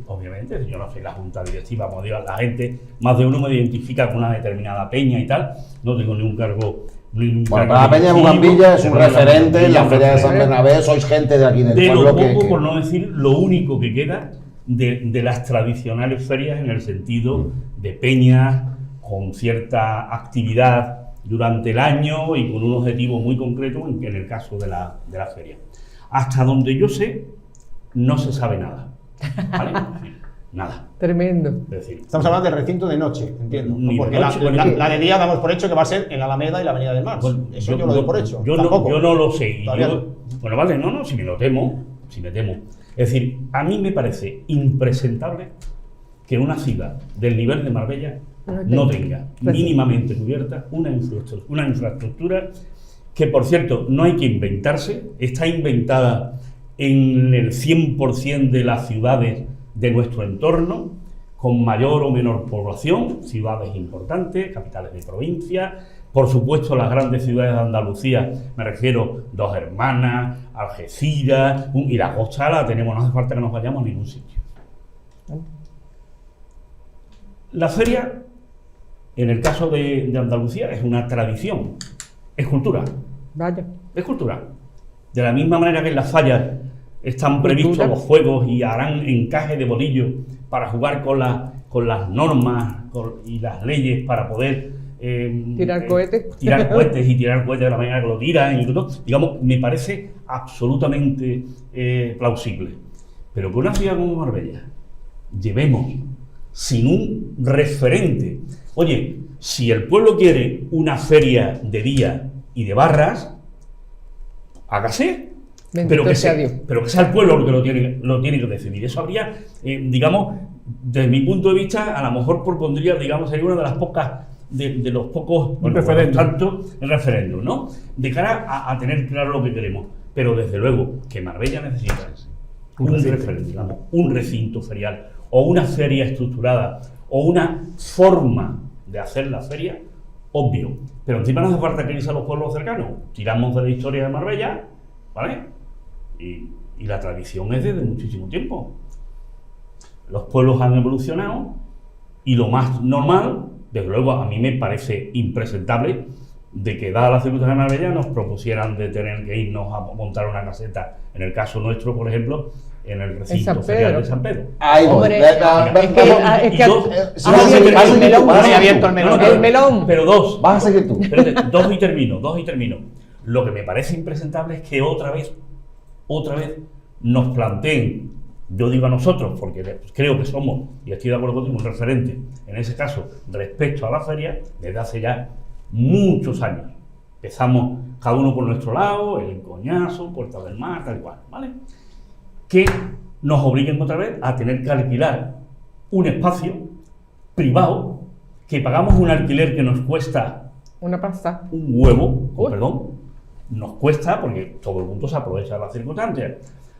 yo no soy la junta directiva, como digo, la gente, más de uno me identifica con una determinada peña y tal, no tengo ningún cargo. Bueno, para la Peña de Bugambilla es un referente en la Feria de San Bernabé, sois gente de aquí del pueblo de lo poco, por no decir lo único que queda de las tradicionales ferias en el sentido de peñas con cierta actividad durante el año y con un objetivo muy concreto en el caso de la feria. Hasta donde yo sé, no se sabe nada. ¿Vale? Nada. Tremendo. Es decir, Estamos hablando del recinto de noche, entiendo. Ni de Porque noche, la de día damos por hecho que va a ser en la Alameda y la Avenida del Mar. Eso yo lo doy por hecho. Yo no lo sé. Y Todavía bueno, vale, si me temo. Es decir, a mí me parece impresentable que una ciudad del nivel de Marbella no tenga mínimamente cubierta una infraestructura que, por cierto, no hay que inventarse, está inventada en el 100% de las ciudades de nuestro entorno, con mayor o menor población, ciudades importantes, capitales de provincia, por supuesto las grandes ciudades de Andalucía, me refiero Dos Hermanas, Algeciras, y la Costa la tenemos, no hace falta que nos vayamos a ningún sitio. La feria, en el caso de Andalucía, es una tradición, es cultura. Vaya. Es cultural. De la misma manera que en las fallas están previstos los juegos y harán encaje de bolillo para jugar con las normas y las leyes para poder tirar cohetes y tirar cohetes de la manera que lo tiran y todo, digamos, me parece absolutamente plausible. Pero que una ciudad como Marbella llevemos sin un referente. Oye, si el pueblo quiere una feria de día y de barras, hágase. Pero que sea el pueblo el que lo tiene que decidir. Eso habría, digamos, desde mi punto de vista, a lo mejor propondría, digamos, sería una de las pocas, de los pocos, bueno, tanto el referéndum, ¿no? De cara a tener claro lo que queremos. Pero desde luego que Marbella necesita un referéndum, digamos, un recinto ferial, o una feria estructurada, o una forma de hacer la feria, obvio. Pero encima no hace falta que irse a los pueblos cercanos. Tiramos de la historia de Marbella, ¿vale? Y la tradición es desde muchísimo tiempo. Los pueblos han evolucionado y lo más normal, desde luego a mí me parece impresentable, de que dadas las circunstancias de Marbella nos propusieran de tener que irnos a montar una caseta, en el caso nuestro, por ejemplo, en el recinto ferial de San Pedro. Ay, hombre, el melón. Pero dos. Vas a seguir tú. Espérate, dos y termino. Lo que me parece impresentable es que otra vez nos planteen, yo digo a nosotros, porque creo que somos, y estoy de acuerdo contigo, un referente, en ese caso, respecto a la feria, desde hace ya muchos años. Empezamos cada uno por nuestro lado, el Coñazo, Puerta del Mar, tal y cual, ¿vale? Que nos obliguen otra vez a tener que alquilar un espacio privado, que pagamos un alquiler que nos cuesta una pasta, un huevo, perdón, nos cuesta porque todo el mundo se aprovecha de las circunstancias.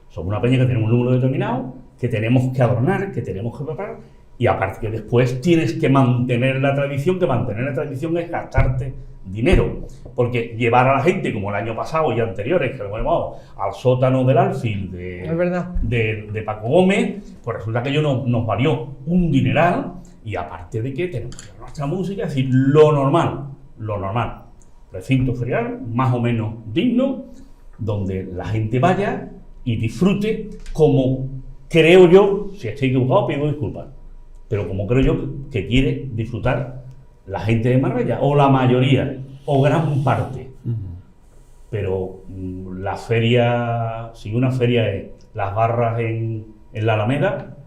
Somos una peña que tenemos un número determinado, que tenemos que adornar, que tenemos que preparar, y aparte que después tienes que mantener la tradición, que mantener la tradición es gastarte dinero, porque llevar a la gente, como el año pasado y anteriores, que lo hemos llevado al sótano del Alfil de Paco Gómez, pues resulta que ello nos valió un dineral, y aparte de que tenemos que hacer nuestra música, es decir, lo normal, recinto ferial, más o menos digno, donde la gente vaya y disfrute como creo yo, si estoy equivocado pido disculpas, pero como creo yo que quiere disfrutar la gente de Marbella, o la mayoría, o gran parte. Pero la feria, si una feria es las barras en la Alameda,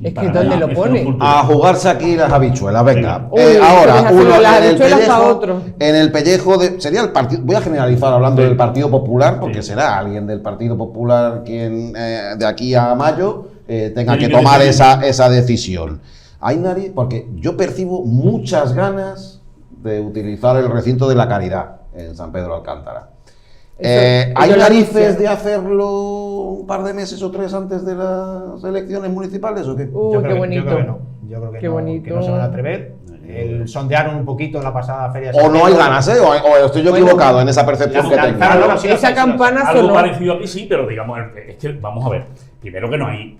es que ¿dónde lo pone? A jugarse aquí las habichuelas, venga. Uy, ahora, uno en el pellejo de... Sería el partido... Voy a generalizar hablando del Partido Popular, porque será alguien del Partido Popular quien de aquí a mayo tenga que tomar esa decisión. Hay nadie... Porque yo percibo muchas ganas de utilizar el recinto de la Caridad en San Pedro de Alcántara. ¿Hay narices de hacerlo un par de meses o 3 antes de las elecciones municipales o qué? Qué bonito. Yo creo que qué no, bonito. que no se van a atrever. Sondearon un poquito en la pasada feria. O no hay ganas, o estoy yo equivocado en esa percepción que tengo. Esa campana algo sonó. parecido aquí sí, pero digamos, es que vamos a ver, primero que no hay,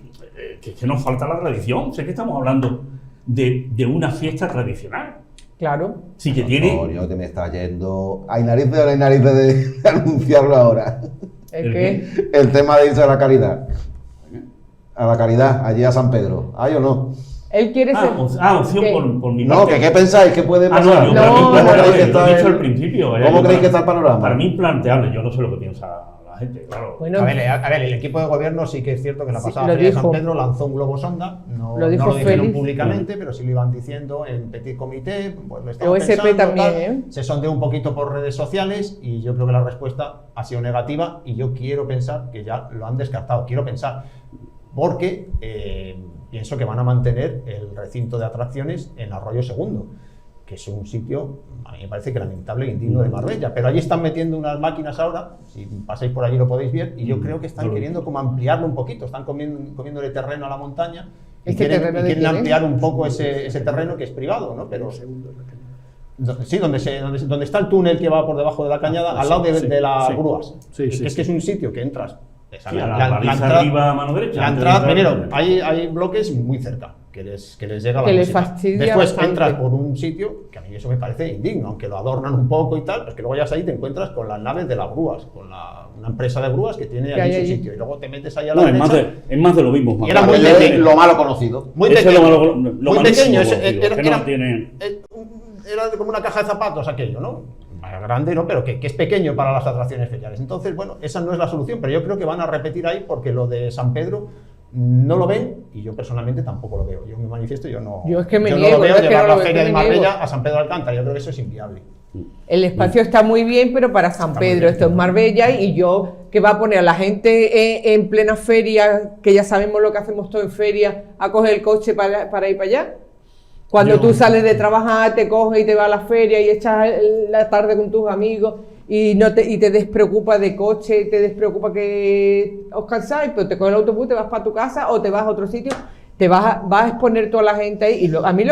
que es que nos falta la tradición, sé que estamos hablando de una fiesta tradicional. Claro. Sí que tiene... Antonio, que me está yendo... ¿Hay narices o no hay narices de anunciarlo ahora? ¿El qué? El tema de irse a la Caridad. A la Caridad, allí a San Pedro. ¿Hay o no? Él quiere ser... opción por mi parte. No, que ¿qué pensáis? ¿Qué puede pasar? ¿Cómo creéis que está el panorama? Para mí implanteable, yo no sé lo que piensa la gente, claro. Bueno, a ver, el equipo de gobierno sí que es cierto que la pasada feria de San Pedro lanzó un globo sonda, no lo dijeron públicamente, pero sí lo iban diciendo en petit comité, pues lo estamos pensando, también, se sondeó un poquito por redes sociales y yo creo que la respuesta ha sido negativa y yo quiero pensar que ya lo han descartado, quiero pensar, porque pienso que van a mantener el recinto de atracciones en Arroyo Segundo, que es un sitio, a mí me parece que lamentable e indigno de Marbella, pero allí están metiendo unas máquinas ahora, si pasáis por allí lo podéis ver, y yo creo que están queriendo como ampliarlo un poquito, están comiéndole terreno a la montaña, y quieren ampliar un poco ese terreno que es privado, ¿no? Pero sí, donde está el túnel que va por debajo de la cañada, al lado de las grúas. Es que es un sitio que entras. La entrada arriba a mano derecha. La entrada, primero, hay bloques muy cerca, que les llega a la visita. Después bastante. entras por un sitio, que a mí eso me parece indigno, aunque lo adornan un poco y tal, es que luego ya ahí te encuentras con las naves de las grúas, con una empresa de grúas que tiene allí su sitio, y luego te metes ahí a la derecha. Es más de lo mismo. Y era muy lo malo conocido. Muy Eso pequeño. es lo Muy pequeño. Era Era como una caja de zapatos aquello, ¿no? Grande, ¿no? Pero que es pequeño para las atracciones feriales. Entonces, bueno, esa no es la solución, pero yo creo que van a repetir ahí porque lo de San Pedro no lo ven y yo personalmente tampoco lo veo. Yo me manifiesto, yo no lo veo llevar la feria de Marbella a San Pedro de Alcántara. Yo creo que eso es inviable. El espacio está muy bien, pero para San Pedro, esto es Marbella, y yo, que va a poner a la gente en plena feria, que ya sabemos lo que hacemos todo en feria, a coger el coche para ir para allá. Cuando tú sales de trabajar, te coges y te vas a la feria y echas la tarde con tus amigos y te despreocupas de coche, te despreocupa que os cansáis, pero te coges el autobús, te vas para tu casa o te vas a otro sitio, te vas a exponer toda la gente ahí. Y a mí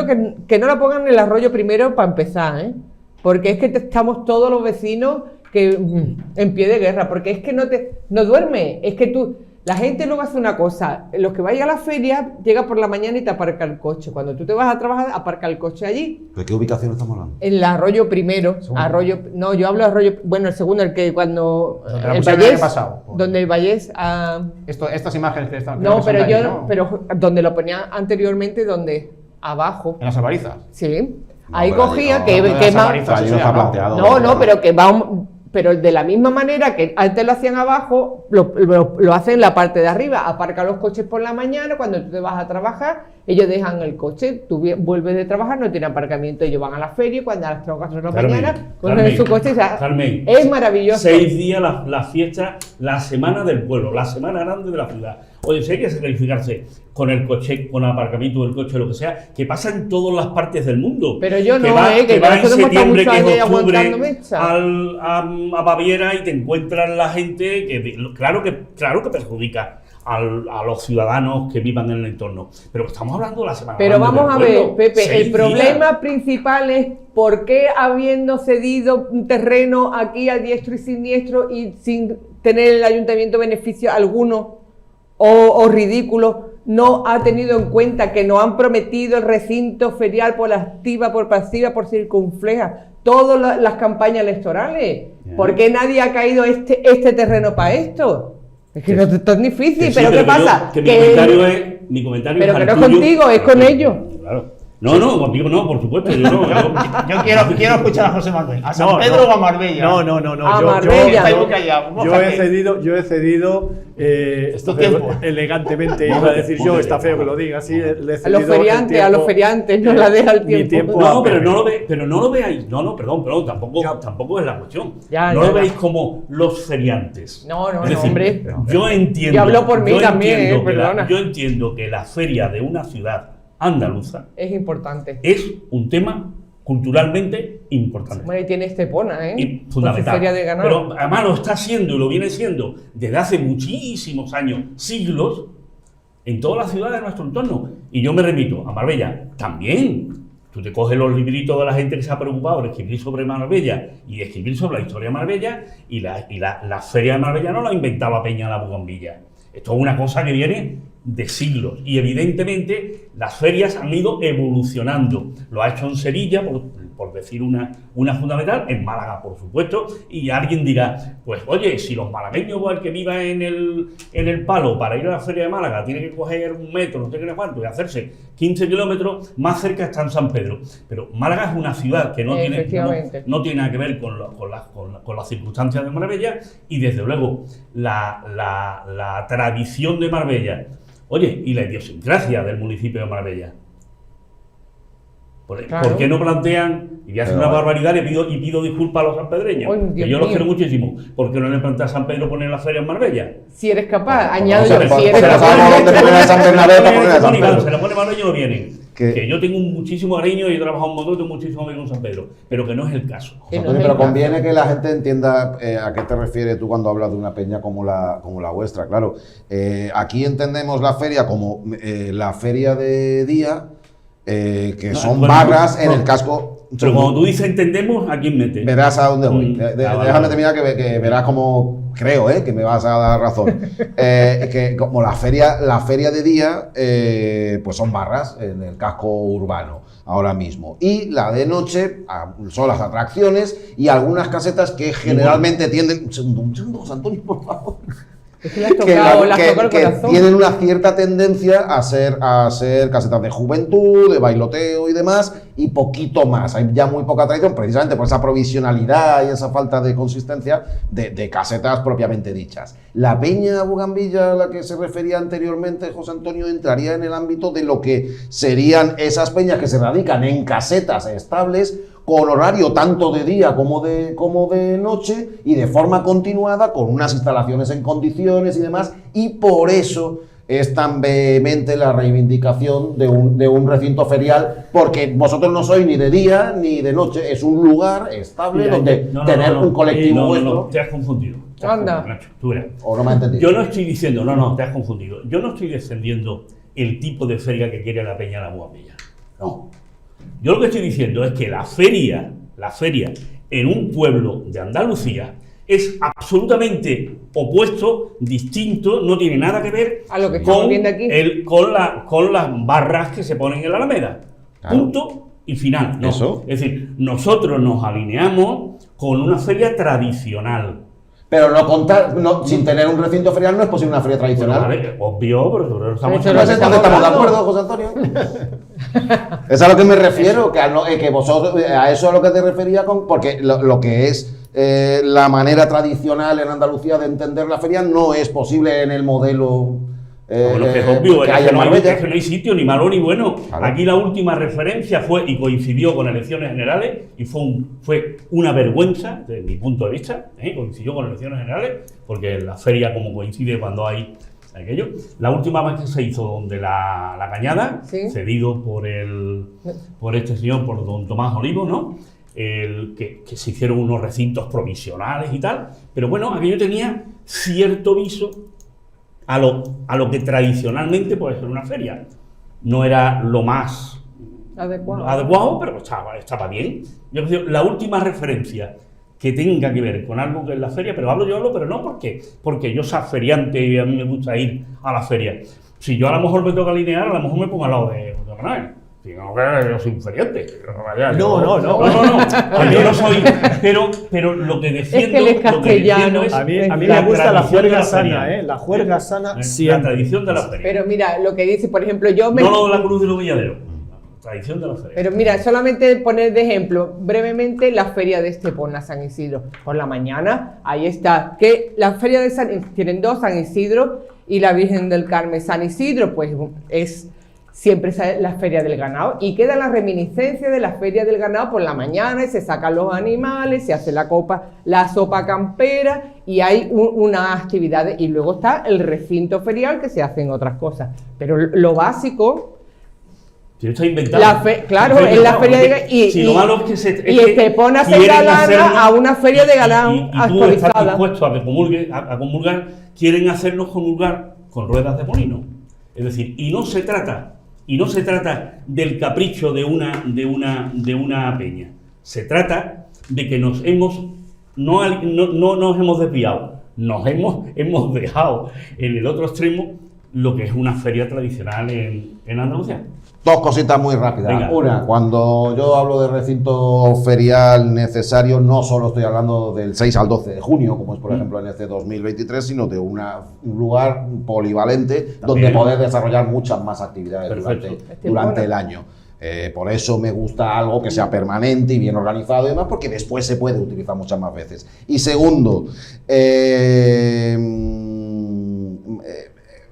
que no la pongan en el Arroyo primero para empezar, ¿eh? Porque es que estamos todos los vecinos en pie de guerra, porque es que no duerme, es que la gente luego hace una cosa, los que vayan a la feria, llega por la mañana y te aparca el coche. Cuando tú te vas a trabajar, aparca el coche allí. ¿De qué ubicación estamos hablando? En el Arroyo primero. No, yo hablo de Arroyo, bueno, el segundo, el que cuando el Vallés, donde el Vallés... Estas imágenes que están... No, pero donde lo ponía anteriormente, donde abajo. ¿En las Albarizas? Sí. Ahí cogía que más... pero que va... Pero de la misma manera que antes lo hacían abajo, lo hacen en la parte de arriba. Aparca los coches por la mañana, cuando tú te vas a trabajar, ellos dejan el coche, tú vuelves de trabajar, no tienen aparcamiento, ellos van a la feria, cuando a las 3 o 4 de la mañana, cogen su coche y es maravilloso. 6 días la fiesta, la semana del pueblo, la semana grande de la ciudad. Oye, si hay que sacrificarse con el coche, con el aparcamiento del coche, lo que sea, que pasa en todas las partes del mundo. Pero yo no, que va en septiembre, que es octubre, mecha. a Baviera y te encuentras la gente que claro que perjudica a los ciudadanos que vivan en el entorno. Pero estamos hablando de la semana. Pero vamos a ver, Pepe, el problema principal es por qué habiendo cedido un terreno aquí a diestro y siniestro y sin tener el ayuntamiento beneficio alguno o ridículo, no ha tenido en cuenta que nos han prometido el recinto ferial por activa, por pasiva, por circunfleja, todas las campañas electorales. ¿Por qué nadie ha caído este terreno para esto? Es que no es tan difícil, pero ¿qué pasa? Mi comentario pero es que no es contigo, es con ellos. Claro. No, contigo no, por supuesto. Yo quiero escuchar a José Manuel. ¿A San Pedro o a Marbella? No. A Marbella. Yo he cedido elegantemente, iba a decir yo, está feo que lo diga así. A los feriantes, no la deja el tiempo. No, pero no lo veáis. Perdón, tampoco es la cuestión. No lo veáis como los feriantes. No, hombre. Yo entiendo. Yo hablo por mí también, perdona. Yo entiendo que la feria de una ciudad andaluza es importante. Es un tema culturalmente importante. Bueno, y tiene Estepona, y fundamental. Feria de ganado. Pero además lo está siendo y lo viene siendo desde hace muchísimos años, siglos, en todas las ciudades de nuestro entorno. Y yo me remito a Marbella también. Tú te coges los libritos de la gente que se ha preocupado de escribir sobre Marbella y de escribir sobre la historia de Marbella, y la feria de Marbella no la inventaba Peña la Bugambilla. Esto es una cosa que viene de siglos y evidentemente las ferias han ido evolucionando. Lo ha hecho en Sevilla, por decir una fundamental, en Málaga, por supuesto, y alguien dirá, pues oye, si los malagueños o el que viva en el Palo para ir a la feria de Málaga tiene que coger un metro, no sé qué cuánto, y hacerse 15 kilómetros, más cerca está en San Pedro. Pero Málaga es una ciudad que no tiene nada que ver con las circunstancias de Marbella, y desde luego la tradición de Marbella, oye, y la idiosincrasia del municipio de Marbella. ¿Por qué no plantean, y hacen una barbaridad, y pido disculpas a los sanpedreños, que yo los quiero muchísimo, ¿por qué no le plantea a San Pedro poner la feria en Marbella? Si eres capaz, añado yo, si eres capaz. Se lo pone Marbella y no vienen. Que yo tengo muchísimo cariño y he trabajado un montón, tengo muchísimo amigo en San Pedro, pero que no es el caso. Pero conviene que la gente entienda a qué te refieres tú cuando hablas de una peña como la vuestra. Claro, aquí entendemos la feria como la feria de día, que son barras en el casco. Pero cuando tú dices entendemos, ¿a quién mete? Verás a dónde voy. Déjame terminar que verás como creo que me vas a dar razón. Que como la feria de día, pues son barras en el casco urbano ahora mismo. Y la de noche son las atracciones y algunas casetas que generalmente tienden... Un segundo, José Antonio, por favor. Es que le has tocado el corazón. Tienen una cierta tendencia a ser casetas de juventud, de bailoteo y demás, y poquito más. Hay ya muy poca tradición, precisamente por esa provisionalidad y esa falta de consistencia de casetas propiamente dichas. La peña Bugambilla a la que se refería anteriormente José Antonio entraría en el ámbito de lo que serían esas peñas que se radican en casetas estables, con horario tanto de día como de noche y de forma continuada, con unas instalaciones en condiciones y demás, y por eso es tan vehemente la reivindicación de un recinto ferial, porque vosotros no sois ni de día ni de noche, es un lugar estable donde tener un colectivo vuestro... No, te has confundido. Anda. Tú verás. O no me has entendido. Yo no estoy diciendo, te has confundido. Yo no estoy defendiendo el tipo de feria que quiere la peña de la Bugambilla. No. Yo lo que estoy diciendo es que la feria en un pueblo de Andalucía es absolutamente opuesto, distinto, no tiene nada que ver a lo que estamos viendo aquí. con las barras que se ponen en la Alameda. Claro. Punto y final. ¿No? Eso. Es decir, nosotros nos alineamos con una feria tradicional. Pero sin tener un recinto ferial no es posible una feria tradicional. Bueno, vale, obvio, pero estamos de acuerdo, José Antonio. Es a lo que me refiero, que vosotros, a eso a lo que te refería, porque lo que es la manera tradicional en Andalucía de entender la feria no es posible en el modelo bueno, que es obvio, que hay en Marbella. Es que no hay sitio ni malo ni bueno. Claro. Aquí la última referencia fue y coincidió con elecciones generales y fue una vergüenza desde mi punto de vista, coincidió con elecciones generales, porque la feria como coincide cuando hay aquello. La última vez que se hizo donde la Cañada, ¿sí?, cedido por este señor, por don Tomás Olivo, ¿no? Que se hicieron unos recintos provisionales y tal, pero bueno, aquello tenía cierto viso a lo que tradicionalmente puede ser una feria. No era lo más adecuado, pero estaba bien. Yo creo que la última referencia que tenga que ver con algo que es la feria, pero no porque yo sea feriante y a mí me gusta ir a la feria. Si yo a lo mejor me toca alinear, a lo mejor me pongo al lado de Manuel. Digo, que yo soy un feriante. No. Yo no soy, pero lo que defiendo es que él es castellano. A mí me gusta la juerga sana, la juerga sana siempre. La tradición de la feria. Pero mira, lo que dice, por ejemplo, No lo de la Cruz de los Villaderos. Tradición de la feria. Pero mira, solamente poner de ejemplo brevemente la feria de Estepona, San Isidro. Por la mañana, ahí está. Que la feria de tienen dos, San Isidro y la Virgen del Carmen. San Isidro, pues es siempre la feria del ganado y queda la reminiscencia de la feria del ganado por la mañana y se sacan los animales, se hace la sopa campera y hay unas actividades y luego está el recinto ferial que se hacen otras cosas. Pero lo básico... Está inventado. Claro, es la feria de ganado y Estepona se engalana a una feria de ganado actualizada. Y tú estás dispuesto a comulgar, quieren hacernos comulgar con ruedas de molino. Es decir, y no se trata del capricho de una peña. Se trata de que no nos hemos desviado, hemos dejado en el otro extremo lo que es una feria tradicional en Andalucía. Dos cositas muy rápidas. Venga. Una, cuando yo hablo de recinto ferial necesario, no solo estoy hablando del 6 al 12 de junio, como es por ejemplo en este 2023, sino de un lugar polivalente donde poder desarrollar muchas más actividades durante el año. Por eso me gusta algo que sea permanente y bien organizado y demás, porque después se puede utilizar muchas más veces. Y segundo,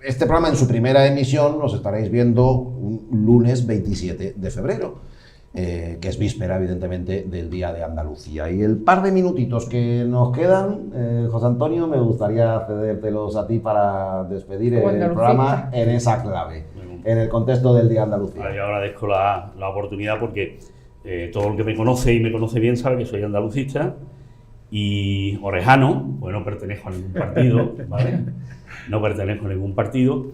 este programa en su primera emisión los estaréis viendo un lunes 27 de febrero. que es víspera, evidentemente, del Día de Andalucía. Y el par de minutitos que nos quedan, José Antonio, me gustaría cedértelos a ti para despedir el programa en esa clave, en el contexto del Día de Andalucía. Yo agradezco la oportunidad porque todo el que me conoce y me conoce bien sabe que soy andalucista y orejano, pues no pertenezco a ningún partido, ¿vale? No pertenezco a ningún partido,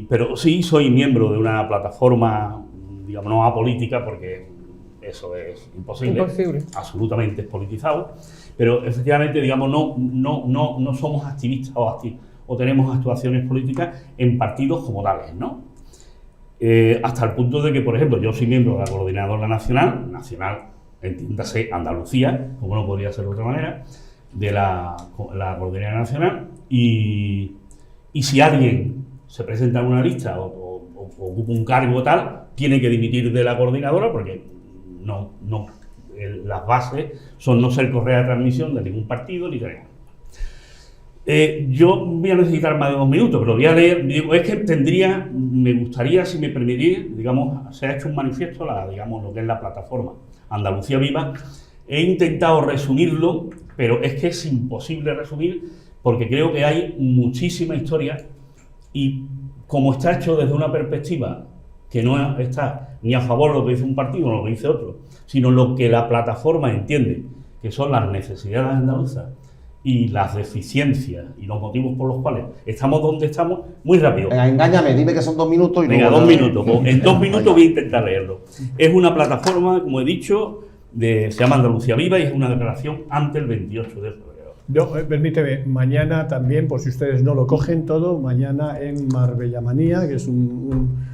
pero sí soy miembro de una plataforma, digamos, no apolítica, porque eso es imposible. Absolutamente es politizado, pero efectivamente, digamos, no somos activistas o tenemos actuaciones políticas en partidos como tales, ¿no? Hasta el punto de que, por ejemplo, yo soy miembro de la Coordinadora Nacional, entiéndase Andalucía, como no podría ser de otra manera, de la Coordinadora Nacional, y si alguien se presenta en una lista o ocupa un cargo tal, tiene que dimitir de la coordinadora porque las bases son no ser correa de transmisión de ningún partido ni de nada. Yo voy a necesitar más de 2 minutos, pero voy a leer, digo, es que me gustaría, si me permitís, digamos, se ha hecho un manifiesto, digamos, lo que es la plataforma Andalucía Viva. He intentado resumirlo, pero es que es imposible resumir porque creo que hay muchísima historia y como está hecho desde una perspectiva que no está ni a favor de lo que dice un partido o lo que dice otro, sino lo que la plataforma entiende, que son las necesidades andaluzas y las deficiencias y los motivos por los cuales estamos donde estamos, muy rápido. Venga, engáñame, dime que son 2 minutos y venga, luego... 2 minutos. En 2 minutos voy a intentar leerlo. Es una plataforma, como he dicho, se llama Andalucía Viva y es una declaración ante el 28 de febrero. Permíteme, mañana también, por si ustedes no lo cogen todo, mañana en Marbella Manía, que es un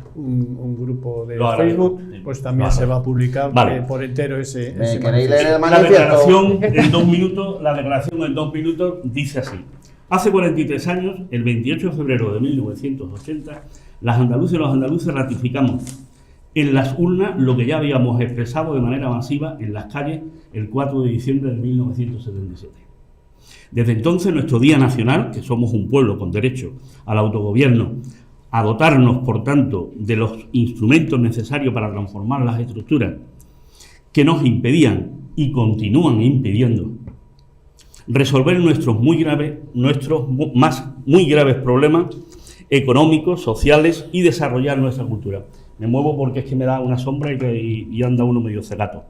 grupo de Facebook, pues también se va a publicar por entero ese ¿Queréis leer el manifiesto? La declaración en 2 minutos dice así: hace 43 años, el 28 de febrero de 1980, las andaluzas y los andaluces ratificamos en las urnas lo que ya habíamos expresado de manera masiva en las calles el 4 de diciembre de 1977. Desde entonces, nuestro Día Nacional, que somos un pueblo con derecho al autogobierno, a dotarnos, por tanto, de los instrumentos necesarios para transformar las estructuras que nos impedían y continúan impidiendo resolver nuestros muy graves problemas económicos, sociales y desarrollar nuestra cultura. Me muevo porque es que me da una sombra y anda uno medio cegato.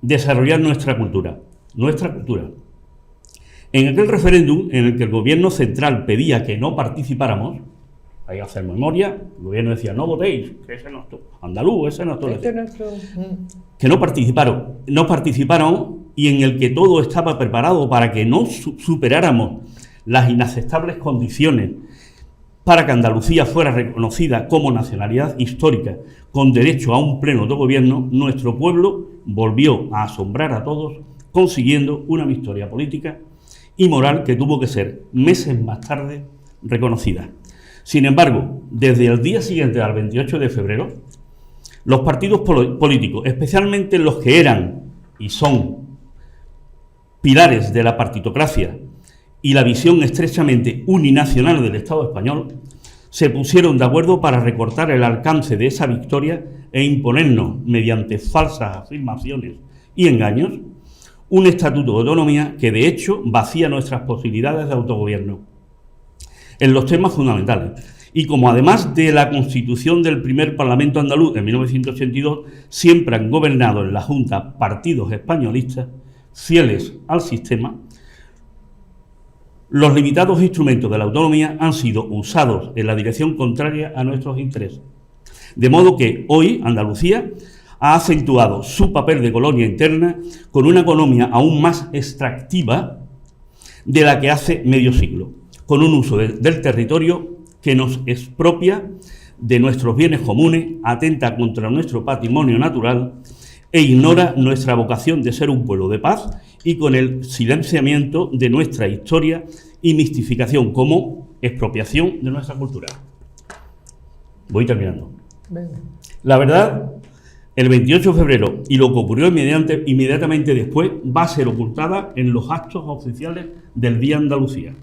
Desarrollar nuestra cultura. En aquel referéndum en el que el gobierno central pedía que no participáramos, hay que hacer memoria, el gobierno decía, no votéis, que ese no es andaluz, ese no es que no participaron y en el que todo estaba preparado para que no superáramos las inaceptables condiciones para que Andalucía fuera reconocida como nacionalidad histórica con derecho a un pleno autogobierno, nuestro pueblo volvió a asombrar a todos consiguiendo una victoria política y moral que tuvo que ser meses más tarde reconocida. Sin embargo, desde el día siguiente al 28 de febrero, los partidos políticos, especialmente los que eran y son pilares de la partitocracia y la visión estrechamente uninacional del Estado español, se pusieron de acuerdo para recortar el alcance de esa victoria e imponernos, mediante falsas afirmaciones y engaños, un estatuto de autonomía que de hecho vacía nuestras posibilidades de autogobierno en los temas fundamentales. Y como además de la constitución del primer Parlamento andaluz en 1982, siempre han gobernado en la Junta partidos españolistas fieles al sistema, los limitados instrumentos de la autonomía han sido usados en la dirección contraria a nuestros intereses. De modo que hoy Andalucía ha acentuado su papel de colonia interna con una economía aún más extractiva de la que hace medio siglo, con un uso del territorio que nos expropia de nuestros bienes comunes, atenta contra nuestro patrimonio natural e ignora nuestra vocación de ser un pueblo de paz y con el silenciamiento de nuestra historia y mistificación como expropiación de nuestra cultura. Voy terminando. La verdad, el 28 de febrero y lo que ocurrió inmediatamente después va a ser ocultada en los actos oficiales del Día Andalucía,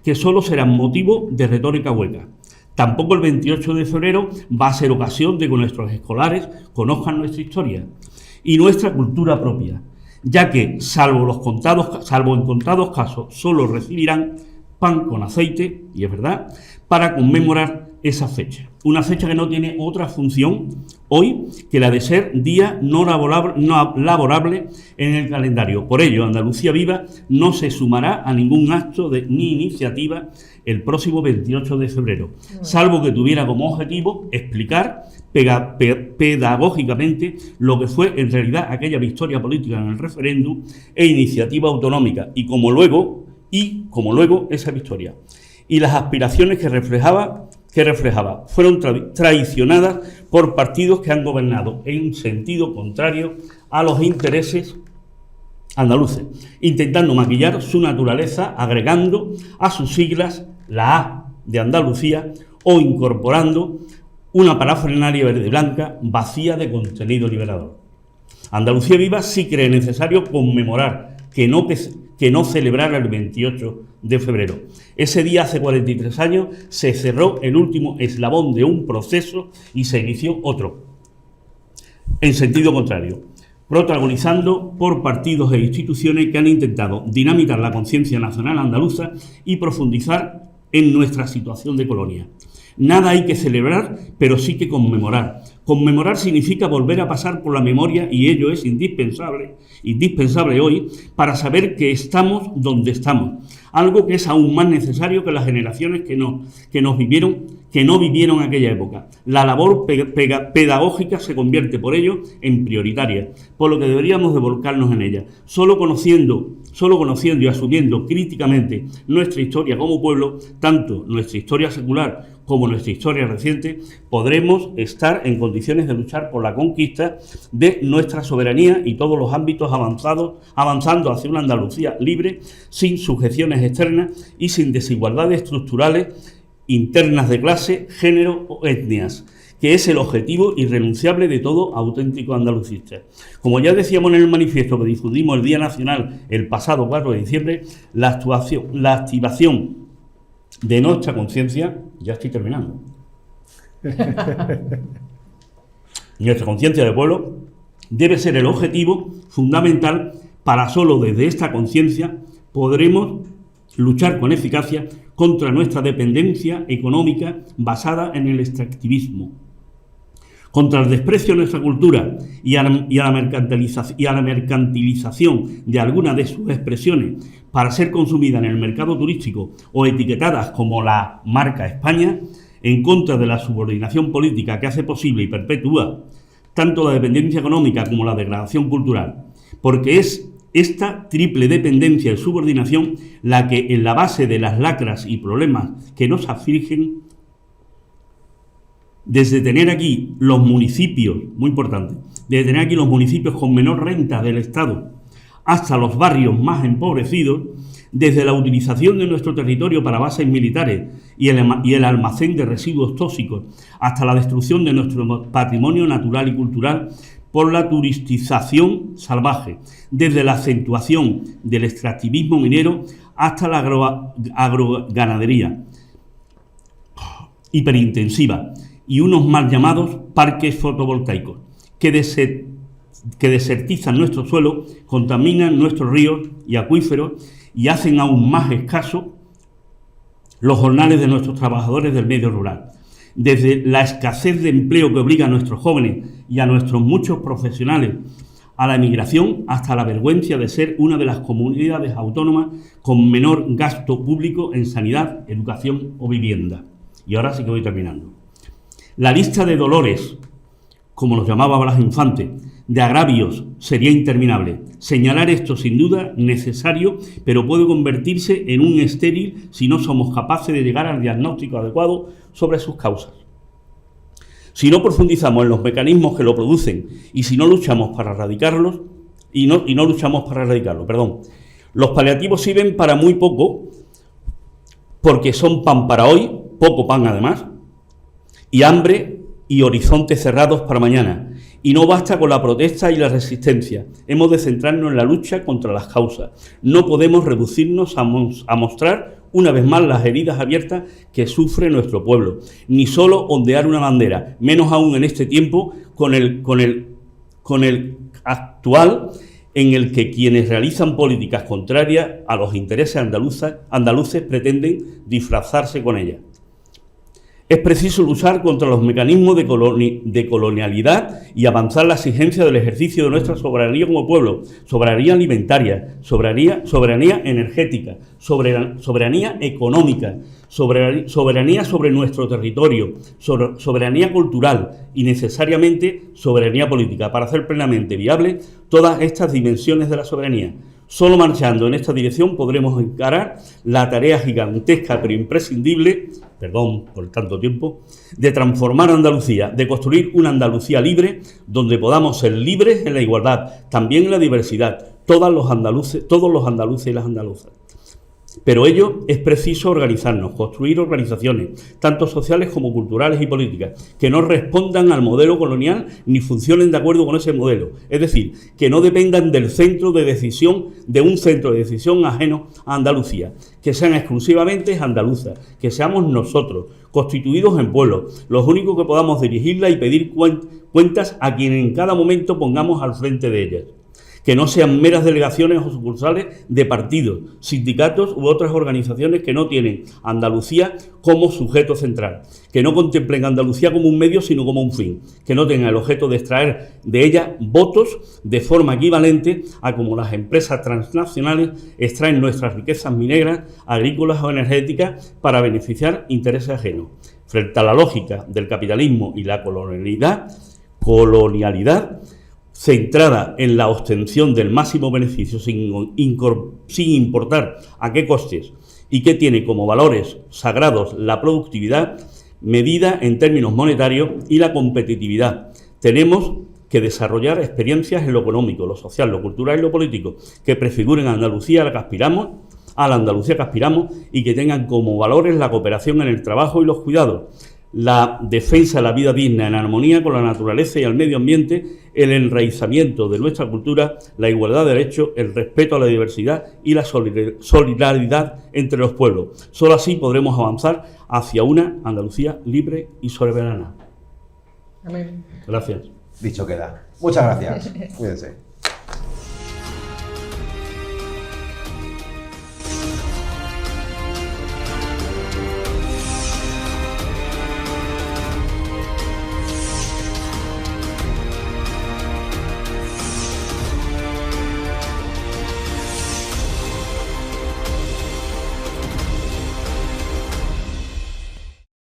que solo serán motivo de retórica hueca, Tampoco el 28 de febrero va a ser ocasión de que nuestros escolares conozcan nuestra historia y nuestra cultura propia, ya que, salvo en contados casos, solo recibirán pan con aceite, y es verdad, para conmemorar esa fecha. Una fecha que no tiene otra función hoy que la de ser día no laborable en el calendario. Por ello, Andalucía Viva no se sumará a ningún acto ni iniciativa el próximo 28 de febrero, salvo que tuviera como objetivo explicar pedagógicamente lo que fue en realidad aquella victoria política en el referéndum e iniciativa autonómica, y como luego esa victoria y las aspiraciones que reflejaba fueron traicionadas por partidos que han gobernado en sentido contrario a los intereses andaluces, intentando maquillar su naturaleza agregando a sus siglas la A de Andalucía o incorporando una parafernalia verde y blanca vacía de contenido liberador. Andalucía Viva sí cree necesario conmemorar, que no celebrar el 28 de febrero. Ese día, hace 43 años, se cerró el último eslabón de un proceso y se inició otro, en sentido contrario, protagonizando por partidos e instituciones que han intentado dinamitar la conciencia nacional andaluza y profundizar en nuestra situación de colonia. Nada hay que celebrar, pero sí que conmemorar. Conmemorar significa volver a pasar por la memoria, y ello es indispensable hoy para saber que estamos donde estamos. Algo que es aún más necesario que las generaciones que no vivieron aquella época. La labor pedagógica se convierte por ello en prioritaria, por lo que deberíamos de volcarnos en ella. Solo conociendo y asumiendo críticamente nuestra historia como pueblo, tanto nuestra historia secular como nuestra historia reciente, podremos estar en condiciones de luchar por la conquista de nuestra soberanía y todos los ámbitos avanzando hacia una Andalucía libre, sin sujeciones externas y sin desigualdades estructurales internas de clase, género o etnias, que es el objetivo irrenunciable de todo auténtico andalucista. Como ya decíamos en el manifiesto que difundimos el Día Nacional el pasado 4 de diciembre, la activación de nuestra conciencia, ya estoy terminando, nuestra conciencia de pueblo debe ser el objetivo fundamental. Para solo desde esta conciencia podremos luchar con eficacia contra nuestra dependencia económica basada en el extractivismo, contra el desprecio a nuestra cultura y a la mercantilización de algunas de sus expresiones para ser consumida en el mercado turístico o etiquetadas como la marca España, en contra de la subordinación política que hace posible y perpetúa tanto la dependencia económica como la degradación cultural, porque es esta triple dependencia y subordinación la que en la base de las lacras y problemas que nos afligen, desde tener aquí los municipios, muy importante, desde tener aquí los municipios con menor renta del Estado hasta los barrios más empobrecidos, desde la utilización de nuestro territorio para bases militares y el almacén de residuos tóxicos, hasta la destrucción de nuestro patrimonio natural y cultural por la turistización salvaje, desde la acentuación del extractivismo minero hasta la agroganadería hiperintensiva y unos mal llamados parques fotovoltaicos que desertizan nuestro suelo, contaminan nuestros ríos y acuíferos y hacen aún más escasos los jornales de nuestros trabajadores del medio rural. Desde la escasez de empleo que obliga a nuestros jóvenes y a nuestros muchos profesionales a la emigración, hasta la vergüenza de ser una de las comunidades autónomas con menor gasto público en sanidad, educación o vivienda. Y ahora sí que voy terminando. La lista de dolores, como los llamaba Blas Infante, de agravios, sería interminable. Señalar esto sin duda necesario, pero puede convertirse en un estéril si no somos capaces de llegar al diagnóstico adecuado sobre sus causas. Si no profundizamos en los mecanismos que lo producen y si no luchamos para erradicarlos, los paliativos sirven para muy poco, porque son pan para hoy, poco pan además, y hambre y horizontes cerrados para mañana. Y no basta con la protesta y la resistencia. Hemos de centrarnos en la lucha contra las causas. No podemos reducirnos a mostrar una vez más las heridas abiertas que sufre nuestro pueblo, ni solo ondear una bandera, menos aún en este tiempo con el actual, en el que quienes realizan políticas contrarias a los intereses andaluces pretenden disfrazarse con ellas. Es preciso luchar contra los mecanismos de colonialidad y avanzar la exigencia del ejercicio de nuestra soberanía como pueblo, soberanía alimentaria, soberanía energética, soberanía económica, soberanía sobre nuestro territorio, soberanía cultural y necesariamente soberanía política, para hacer plenamente viable todas estas dimensiones de la soberanía. Solo marchando en esta dirección podremos encarar la tarea gigantesca pero imprescindible, perdón por tanto tiempo, de transformar Andalucía, de construir una Andalucía libre, donde podamos ser libres en la igualdad, también en la diversidad, todos los andaluces y las andaluzas. Pero ello es preciso organizarnos, construir organizaciones, tanto sociales como culturales y políticas, que no respondan al modelo colonial ni funcionen de acuerdo con ese modelo. Es decir, que no dependan del centro de decisión, de un centro de decisión ajeno a Andalucía, que sean exclusivamente andaluzas, que seamos nosotros, constituidos en pueblos, los únicos que podamos dirigirla y pedir cuentas a quien en cada momento pongamos al frente de ellas. Que no sean meras delegaciones o sucursales de partidos, sindicatos u otras organizaciones que no tienen Andalucía como sujeto central, que no contemplen Andalucía como un medio sino como un fin, que no tengan el objeto de extraer de ella votos de forma equivalente a como las empresas transnacionales extraen nuestras riquezas mineras, agrícolas o energéticas para beneficiar intereses ajenos. Frente a la lógica del capitalismo y la colonialidad centrada en la obtención del máximo beneficio sin importar a qué costes y que tiene como valores sagrados la productividad medida en términos monetarios y la competitividad. Tenemos que desarrollar experiencias en lo económico, lo social, lo cultural y lo político que prefiguren a Andalucía a la Andalucía que aspiramos y que tengan como valores la cooperación en el trabajo y los cuidados, la defensa de la vida digna en armonía con la naturaleza y el medio ambiente, el enraizamiento de nuestra cultura, la igualdad de derechos, el respeto a la diversidad y la solidaridad entre los pueblos. Solo así podremos avanzar hacia una Andalucía libre y soberana. Amén. Gracias. Dicho queda. Muchas gracias. Cuídense.